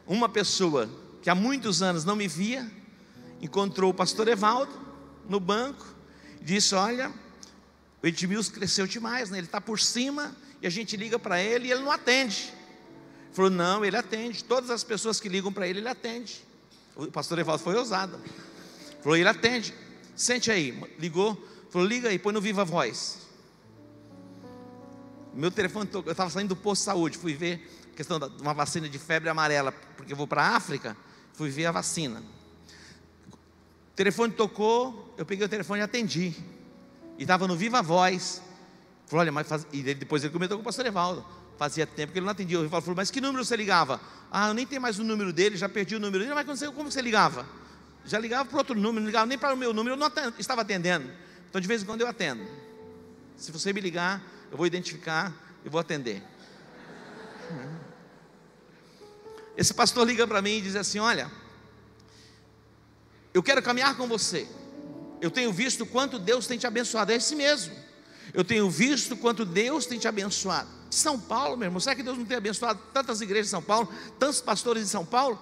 Uma pessoa que há muitos anos não me via, encontrou o pastor Evaldo no banco, e disse: olha, o Edmilson cresceu demais, né? Ele está por cima, e a gente liga para ele e ele não atende. Falou: não, ele atende. Todas as pessoas que ligam para ele, ele atende. O pastor Evaldo foi ousado. Falou, ele atende. Sente aí. Ligou. Falou, liga aí, põe no Viva Voz. Meu telefone tocou. Eu estava saindo do posto de saúde. Fui ver a questão de uma vacina de febre amarela, porque eu vou para a África. Fui ver a vacina. O telefone tocou. Eu peguei o telefone e atendi. E estava no Viva Voz. Falou, olha, e depois ele comentou com o pastor Evaldo. Fazia tempo que ele não atendia. O Evaldo falou, mas que número você ligava? Eu nem tenho mais o número dele, já perdi o número dele. Mas como você ligava? Já ligava para outro número, não ligava nem para o meu número. Eu não estava atendendo. Então de vez em quando eu atendo. Se você me ligar, eu vou identificar e vou atender. Esse pastor liga para mim e diz assim, olha, eu quero caminhar com você. Eu tenho visto quanto Deus tem te abençoado. É esse mesmo. Eu tenho visto quanto Deus tem te abençoado. São Paulo, meu irmão, será que Deus não tem abençoado tantas igrejas de São Paulo, tantos pastores de São Paulo?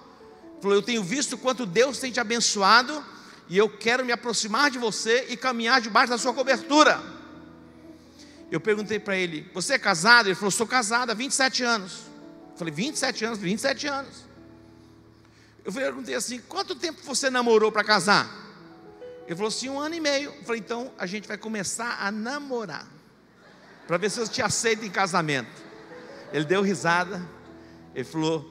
Ele falou, eu tenho visto quanto Deus tem te abençoado, e eu quero me aproximar de você e caminhar debaixo da sua cobertura. Eu perguntei para ele, você é casado? Ele falou, sou casado há 27 anos. Eu falei, 27 anos, 27 anos. Eu perguntei assim, quanto tempo você namorou para casar? Ele falou assim, 1 ano e meio. Eu falei, então a gente vai começar a namorar, para ver se eu te aceito em casamento. Ele deu risada. Ele falou,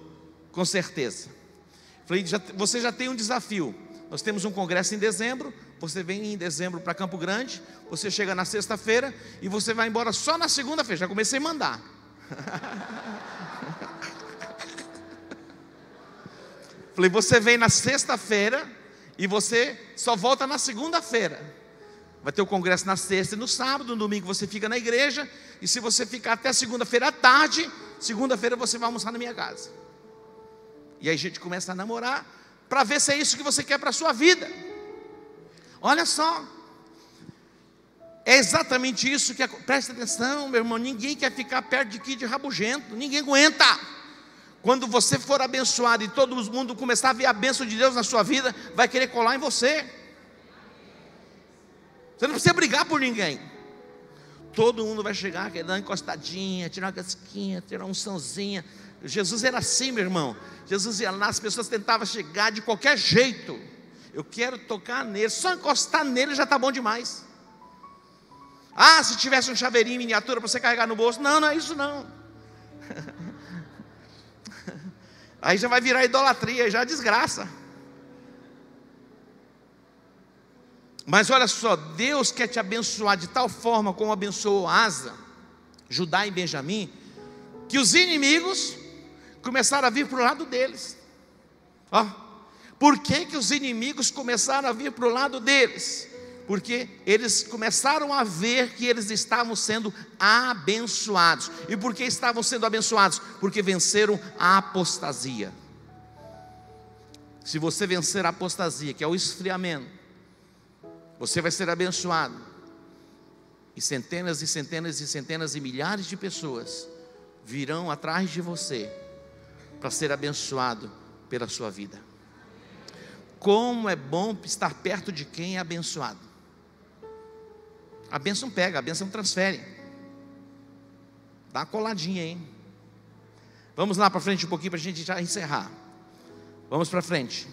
com certeza. Eu falei, você já tem um desafio. Nós temos um congresso em dezembro. Você vem em dezembro para Campo Grande. Você chega na sexta-feira e você vai embora só na segunda-feira. Já comecei a mandar. Falei, você vem na sexta-feira e você só volta na segunda-feira. Vai ter o congresso na sexta e no sábado. No domingo você fica na igreja. E se você ficar até segunda-feira à tarde, segunda-feira você vai almoçar na minha casa. E aí a gente começa a namorar, para ver se é isso que você quer para a sua vida. Olha só, é exatamente isso que presta atenção, meu irmão. Ninguém quer ficar perto de Kid rabugento. Ninguém aguenta. Quando você for abençoado e todo mundo começar a ver a bênção de Deus na sua vida, vai querer colar em você. Você não precisa brigar por ninguém. Todo mundo vai chegar, quer dar uma encostadinha, tirar uma casquinha, tirar uma unçãozinha. Jesus era assim, meu irmão. Jesus ia lá, as pessoas tentavam chegar de qualquer jeito. Eu quero tocar nele, só encostar nele já está bom demais. Se tivesse um chaveirinho em miniatura para você carregar no bolso. Não, não é isso não. Aí já vai virar idolatria, já desgraça. Mas olha só, Deus quer te abençoar de tal forma como abençoou Asa, Judá e Benjamim, que os inimigos começaram a vir para o lado deles. Por que os inimigos começaram a vir para o lado deles? Porque eles começaram a ver que eles estavam sendo abençoados. E por que estavam sendo abençoados? Porque venceram a apostasia. Se você vencer a apostasia, que é o esfriamento, você vai ser abençoado. E centenas e centenas e centenas e milhares de pessoas virão atrás de você para ser abençoado pela sua vida. Como é bom estar perto de quem é abençoado. A bênção pega, a bênção transfere. Dá uma coladinha, hein? Vamos lá para frente um pouquinho para a gente já encerrar. Vamos para frente.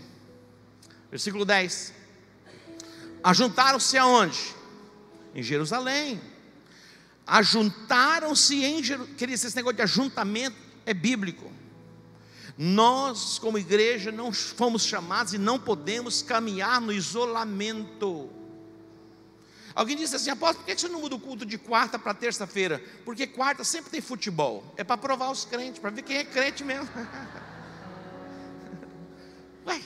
Versículo 10. Ajuntaram-se aonde? Em Jerusalém. Ajuntaram-se em Jerusalém. Queria dizer, esse negócio de ajuntamento é bíblico. Nós, como igreja, não fomos chamados e não podemos caminhar no isolamento. Alguém disse assim, apóstolo, por que você não muda o culto de quarta para terça-feira? Porque quarta sempre tem futebol. É para provar os crentes, para ver quem é crente mesmo. Ué.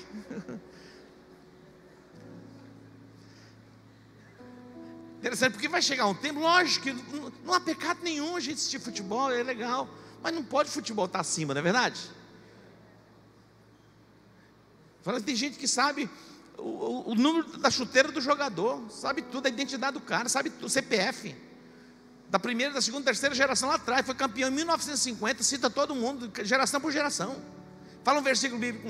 Interessante, porque vai chegar um tempo, lógico que não há pecado nenhum a gente assistir futebol, é legal. Mas não pode futebol estar acima, não é verdade? Falando, tem gente que sabe o número da chuteira do jogador, sabe tudo, a identidade do cara, sabe o CPF da primeira, da segunda, terceira geração lá atrás, foi campeão em 1950, cita todo mundo, geração por geração. Fala um versículo bíblico.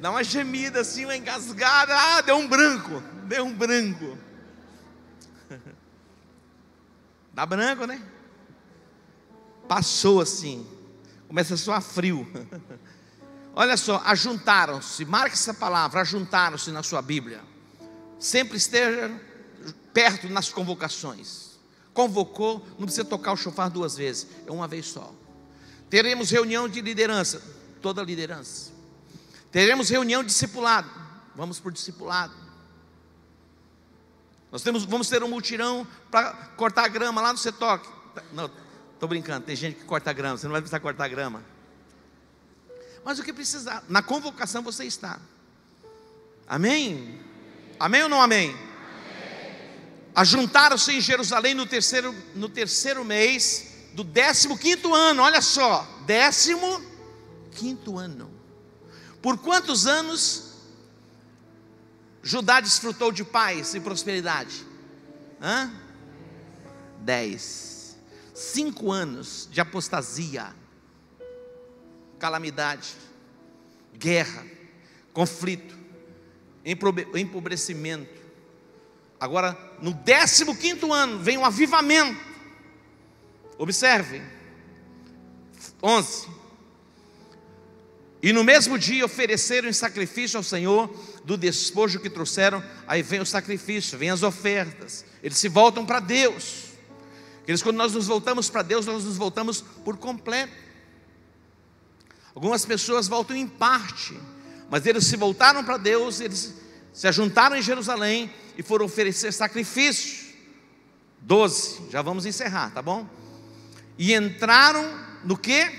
Dá uma gemida assim, uma engasgada. Deu um branco. Dá branco, né? Passou assim, começa a soar frio. Olha só, ajuntaram-se, marque essa palavra, ajuntaram-se na sua Bíblia. Sempre esteja perto nas convocações. Convocou, não precisa tocar o chofar 2 vezes, é uma vez só. Teremos reunião de liderança, toda liderança. Teremos reunião de discipulado, vamos por discipulado. Vamos ter um mutirão para cortar a grama lá no Setoc. Não, estou brincando, tem gente que corta a grama, você não vai precisar cortar a grama. Mas o que precisar, na convocação você está. Amém? Amém ou não amém? Amém. Ajuntaram-se em Jerusalém no terceiro mês do 15º ano. Olha só, 15º ano. Por quantos anos Judá desfrutou de paz e prosperidade? 10. 5 anos de apostasia, calamidade, guerra, conflito, empobrecimento. Agora, no 15º ano, vem um avivamento. Observe, 11. E no mesmo dia ofereceram em sacrifício ao Senhor do despojo que trouxeram. Aí vem o sacrifício, vem as ofertas. Eles se voltam para Deus. Quando nós nos voltamos para Deus, nós nos voltamos por completo. Algumas pessoas voltam em parte, mas eles se voltaram para Deus, eles se ajuntaram em Jerusalém e foram oferecer sacrifício. 12, já vamos encerrar, tá bom? E entraram no que?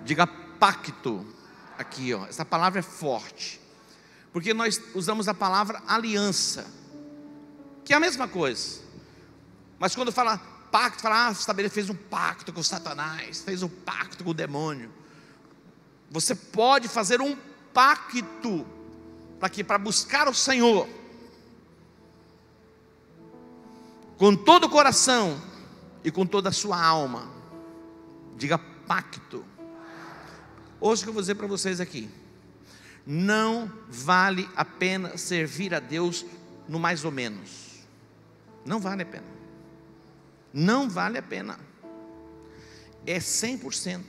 Diga pacto. Aqui, ó, essa palavra é forte, porque nós usamos a palavra aliança, que é a mesma coisa. Mas quando fala pacto, fala, fez um pacto com Satanás, fez um pacto com o demônio. Você pode fazer um pacto para buscar o Senhor com todo o coração e com toda a sua alma. Diga pacto. Hoje que eu vou dizer para vocês aqui, não vale a pena servir a Deus no mais ou menos. Não vale a pena. Não vale a pena. É 100%.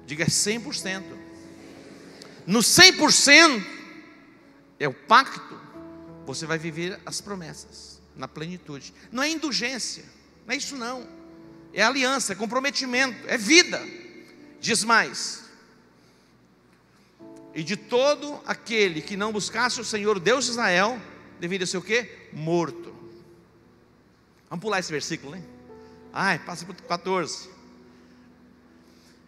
Diga 100%. No 100% é o pacto. Você vai viver as promessas na plenitude. Não é indulgência, não é isso não. É aliança, é comprometimento, é vida. Diz mais: e de todo aquele que não buscasse o Senhor, Deus de Israel, deveria ser o quê? Morto. Vamos pular esse versículo, né? Passa para o 14.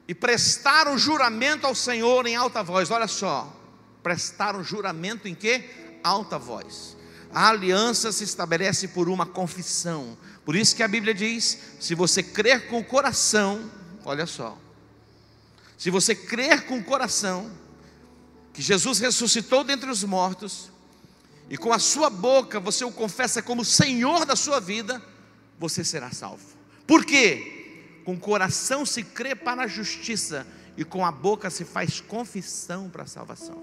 E prestaram juramento ao Senhor em alta voz. Olha só, prestaram juramento em quê? Alta voz. A aliança se estabelece por uma confissão. Por isso que a Bíblia diz: se você crer com o coração, olha só, se você crer com o coração que Jesus ressuscitou dentre os mortos, e com a sua boca você o confessa como Senhor da sua vida, você será salvo. Por quê? Com o coração se crê para a justiça, e com a boca se faz confissão para a salvação.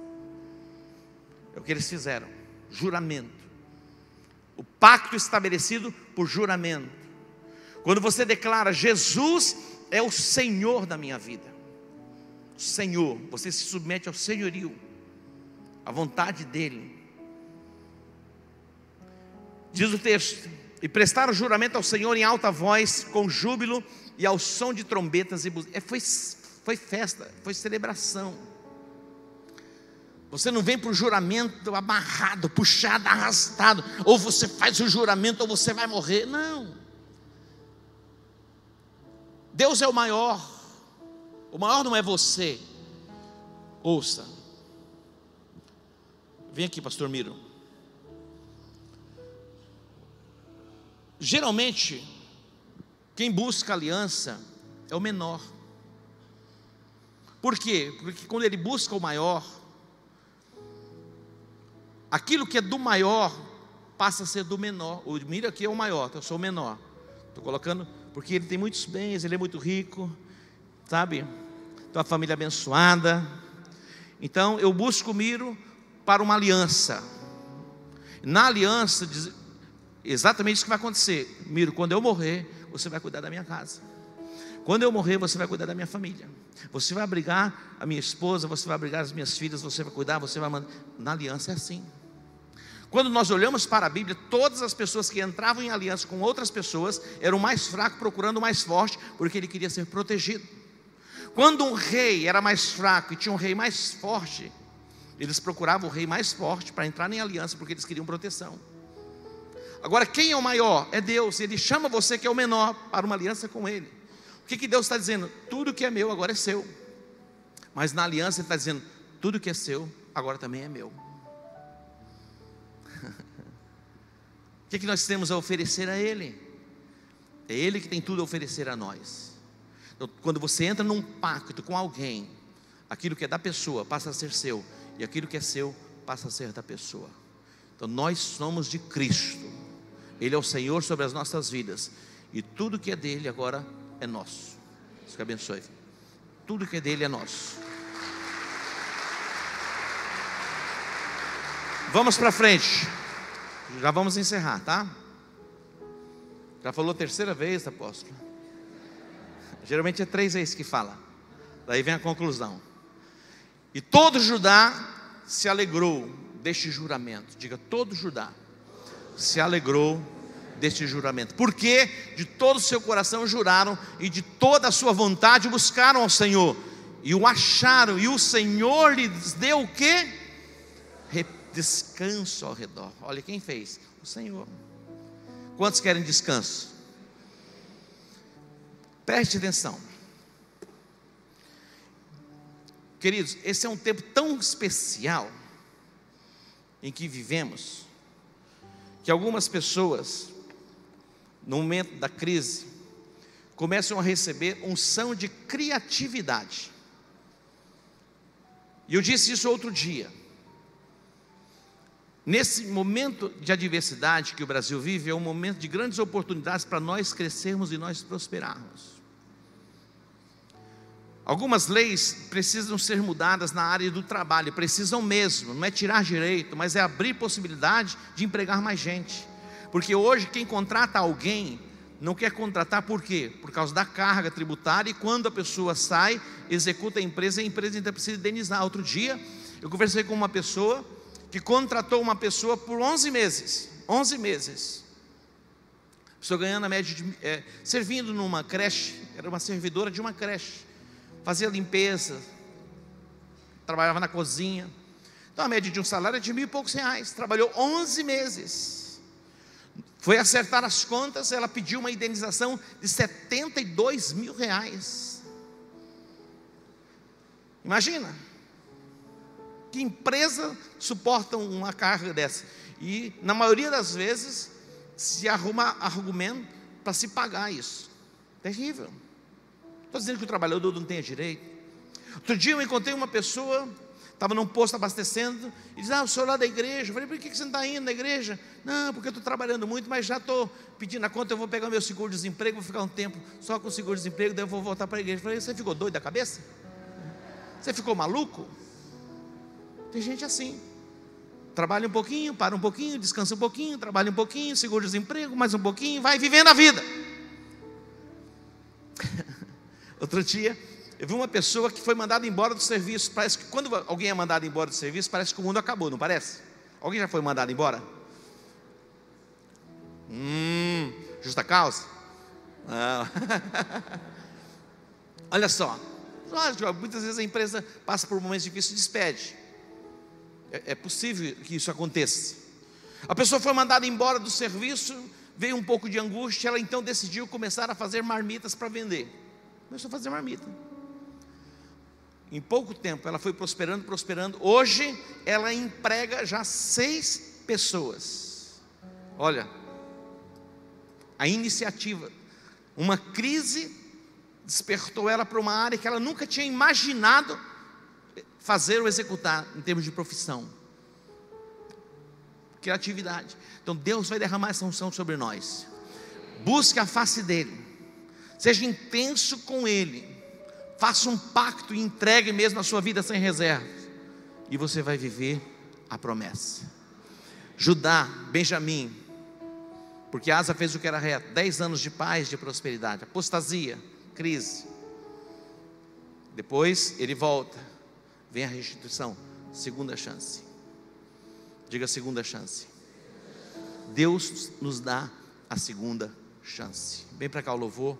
É o que eles fizeram, juramento. O pacto estabelecido por juramento. Quando você declara: Jesus é o Senhor da minha vida, Senhor, você se submete ao senhorio, à vontade dEle. Diz o texto: e prestaram juramento ao Senhor em alta voz, com júbilo e ao som de trombetas e buzinas. Foi festa, foi celebração. Você não vem para o juramento amarrado, puxado, arrastado, ou você faz o juramento ou você vai morrer. Não. Deus é o maior não é você. Ouça. Vem aqui, pastor Miro. Geralmente, quem busca aliança é o menor. Por quê? Porque quando ele busca o maior, aquilo que é do maior passa a ser do menor. O Miro aqui é o maior, eu sou o menor. Estou colocando, porque ele tem muitos bens, ele é muito rico, sabe? Tem uma família abençoada. Então eu busco o Miro para uma aliança. Na aliança, exatamente isso que vai acontecer. Miro, quando eu morrer, você vai cuidar da minha casa. Quando eu morrer, você vai cuidar da minha família. Você vai abrigar a minha esposa, você vai abrigar as minhas filhas, você vai cuidar, você vai mandar. Na aliança é assim. Quando nós olhamos para a Bíblia, todas as pessoas que entravam em aliança com outras pessoas eram o mais fraco procurando o mais forte, porque ele queria ser protegido. Quando um rei era mais fraco e tinha um rei mais forte, eles procuravam o rei mais forte para entrar em aliança, porque eles queriam proteção. Agora, quem é o maior? É Deus. Ele chama você que é o menor para uma aliança com Ele. O que Deus está dizendo? Tudo que é meu agora é seu. Mas na aliança Ele está dizendo, tudo que é seu agora também é meu. O que nós temos a oferecer a Ele? É Ele que tem tudo a oferecer a nós. Então, quando você entra num pacto com alguém, aquilo que é da pessoa passa a ser seu, e aquilo que é seu passa a ser da pessoa. Então nós somos de Cristo. Ele é o Senhor sobre as nossas vidas, e tudo que é dele agora é nosso. Deus que abençoe. Tudo que é dele é nosso. Vamos para frente. Já vamos encerrar, tá? Já falou a terceira vez, apóstolo. Geralmente é 3 vezes que fala. Daí vem a conclusão. E todo Judá se alegrou deste juramento. Diga, todo Judá se alegrou deste juramento. Porque de todo o seu coração juraram, e de toda a sua vontade buscaram ao Senhor, e o acharam, e o Senhor lhes deu o quê? Descanso ao redor. Olha quem fez, o Senhor. Quantos querem descanso? Preste atenção, queridos. Esse é um tempo tão especial em que vivemos, que algumas pessoas, no momento da crise, começam a receber unção de criatividade. E eu disse isso outro dia. Nesse momento de adversidade que o Brasil vive, é um momento de grandes oportunidades para nós crescermos e nós prosperarmos. Algumas leis precisam ser mudadas na área do trabalho, precisam mesmo, não é tirar direito, mas é abrir possibilidade de empregar mais gente. Porque hoje quem contrata alguém não quer contratar por quê? Por causa da carga tributária, e quando a pessoa sai, executa a empresa ainda precisa indenizar. Outro dia eu conversei com uma pessoa que contratou uma pessoa por 11 meses. 11 meses. A pessoa ganhando a média servindo numa creche, era uma servidora de uma creche, fazia limpeza, trabalhava na cozinha. Então a média de um salário é de R$1.000 e poucos. Trabalhou 11 meses. Foi acertar as contas, ela pediu uma indenização de R$72 mil. Imagina. Que empresa suporta uma carga dessa? E na maioria das vezes se arruma argumento para se pagar isso. Terrível. Estou dizendo que o trabalhador não tem direito. Outro dia eu encontrei uma pessoa, estava num posto abastecendo, e disse, eu sou lá da igreja. Eu falei, por que você não está indo na igreja? Não, porque eu estou trabalhando muito, mas já estou pedindo a conta, eu vou pegar o meu seguro-desemprego, vou ficar um tempo só com o seguro-desemprego, daí eu vou voltar para a igreja. Eu falei, você ficou doido da cabeça? Você ficou maluco? Tem gente assim, trabalha um pouquinho, para um pouquinho, descansa um pouquinho, trabalha um pouquinho, seguro-desemprego, mais um pouquinho, vai vivendo a vida. Outro dia, eu vi uma pessoa que foi mandada embora do serviço. Parece que quando alguém é mandado embora do serviço, parece que o mundo acabou, não parece? Alguém já foi mandado embora? Justa causa? Não. Olha só, muitas vezes a empresa passa por momentos difíceis e despede. É possível que isso aconteça. A pessoa foi mandada embora do serviço, veio um pouco de angústia, ela então decidiu começar a fazer marmitas para vender. Começou a fazer marmita. Em pouco tempo ela foi prosperando. Hoje ela emprega já 6 pessoas. Olha, a iniciativa, uma crise despertou ela para uma área que ela nunca tinha imaginado fazer ou executar em termos de profissão. Criatividade. Então Deus vai derramar essa unção sobre nós. Busque a face dele, seja intenso com ele, faça um pacto e entregue mesmo a sua vida sem reservas, e você vai viver a promessa. Judá, Benjamim, porque Asa fez o que era reto, 10 anos de paz, de prosperidade, apostasia, crise. Depois ele volta, vem a restituição, segunda chance. Diga segunda chance. Deus nos dá a segunda chance. Vem para cá o louvor.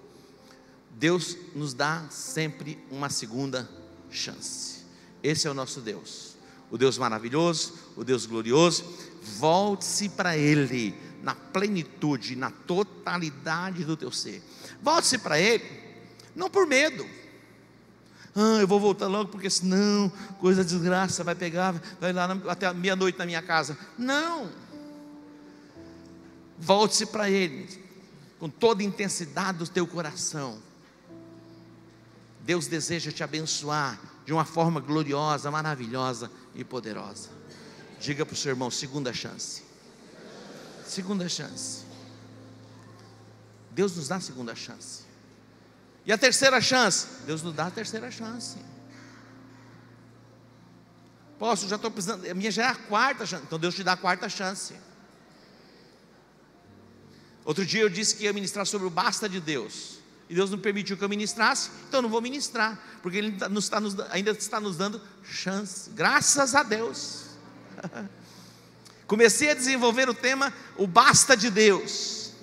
Deus nos dá sempre uma segunda chance. Esse é o nosso Deus, o Deus maravilhoso, o Deus glorioso. Volte-se para Ele, na plenitude, na totalidade do teu ser. Volte-se para Ele, não por medo. Eu vou voltar logo, porque senão coisa desgraça vai pegar, vai lá até meia-noite na minha casa. Não. Volte-se para Ele, com toda a intensidade do teu coração. Deus deseja te abençoar de uma forma gloriosa, maravilhosa e poderosa. Diga para o seu irmão, segunda chance. Segunda chance. Deus nos dá a segunda chance. E a terceira chance? Deus nos dá a terceira chance. Posso, já estou precisando, a minha já é a quarta chance. Então Deus te dá a quarta chance. Outro dia eu disse que ia ministrar sobre o basta de Deus, e Deus não permitiu que eu ministrasse, então eu não vou ministrar, porque Ele ainda está nos dando chance, graças a Deus. Comecei a desenvolver o tema, o basta de Deus,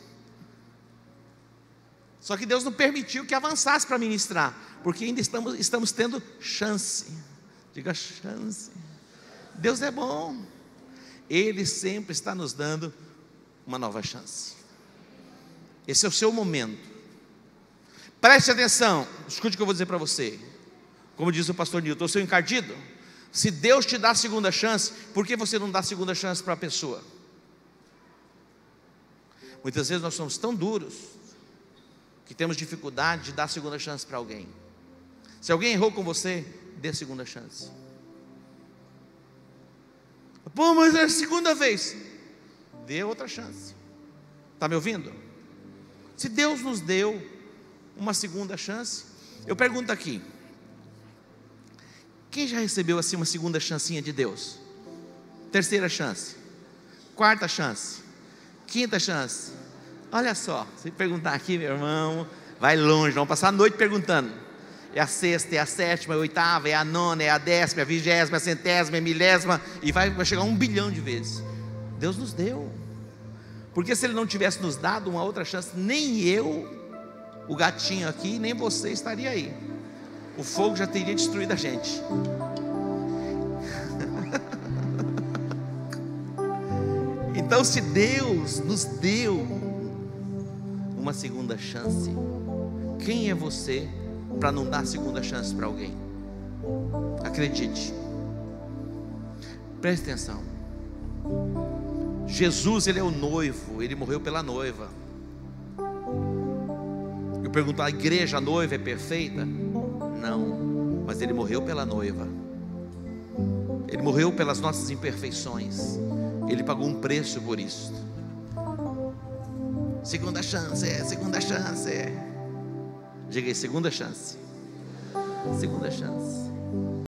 só que Deus não permitiu que avançasse para ministrar, porque ainda estamos tendo chance. Diga chance. Deus é bom, Ele sempre está nos dando uma nova chance. Esse é o seu momento. Preste atenção, escute o que eu vou dizer para você. Como diz o pastor Nilton, o seu encardido, se Deus te dá a segunda chance, por que você não dá a segunda chance para a pessoa? Muitas vezes nós somos tão duros, que temos dificuldade de dar a segunda chance para alguém. Se alguém errou com você, dê a segunda chance. Pô, mas é a segunda vez. Dê outra chance. Está me ouvindo? Se Deus nos deu uma segunda chance, eu pergunto aqui, quem já recebeu assim uma segunda chancinha de Deus? Terceira chance, quarta chance, quinta chance. Olha só, se perguntar aqui, meu irmão, vai longe, vamos passar a noite perguntando. É a sexta, é a sétima, é a oitava, é a nona, é a décima, é a vigésima, é a centésima, é a milésima, e vai chegar a 1 bilhão de vezes. Deus nos deu, porque se Ele não tivesse nos dado uma outra chance, nem eu, o gatinho aqui, nem você estaria aí. O fogo já teria destruído a gente. Então, se Deus nos deu uma segunda chance, quem é você para não dar a segunda chance para alguém? Acredite, preste atenção. Jesus, Ele é o noivo, Ele morreu pela noiva. Eu pergunto, a igreja, a noiva é perfeita? Não, mas Ele morreu pela noiva. Ele morreu pelas nossas imperfeições. Ele pagou um preço por isso. Segunda chance, segunda chance. Diga aí, segunda chance. Segunda chance.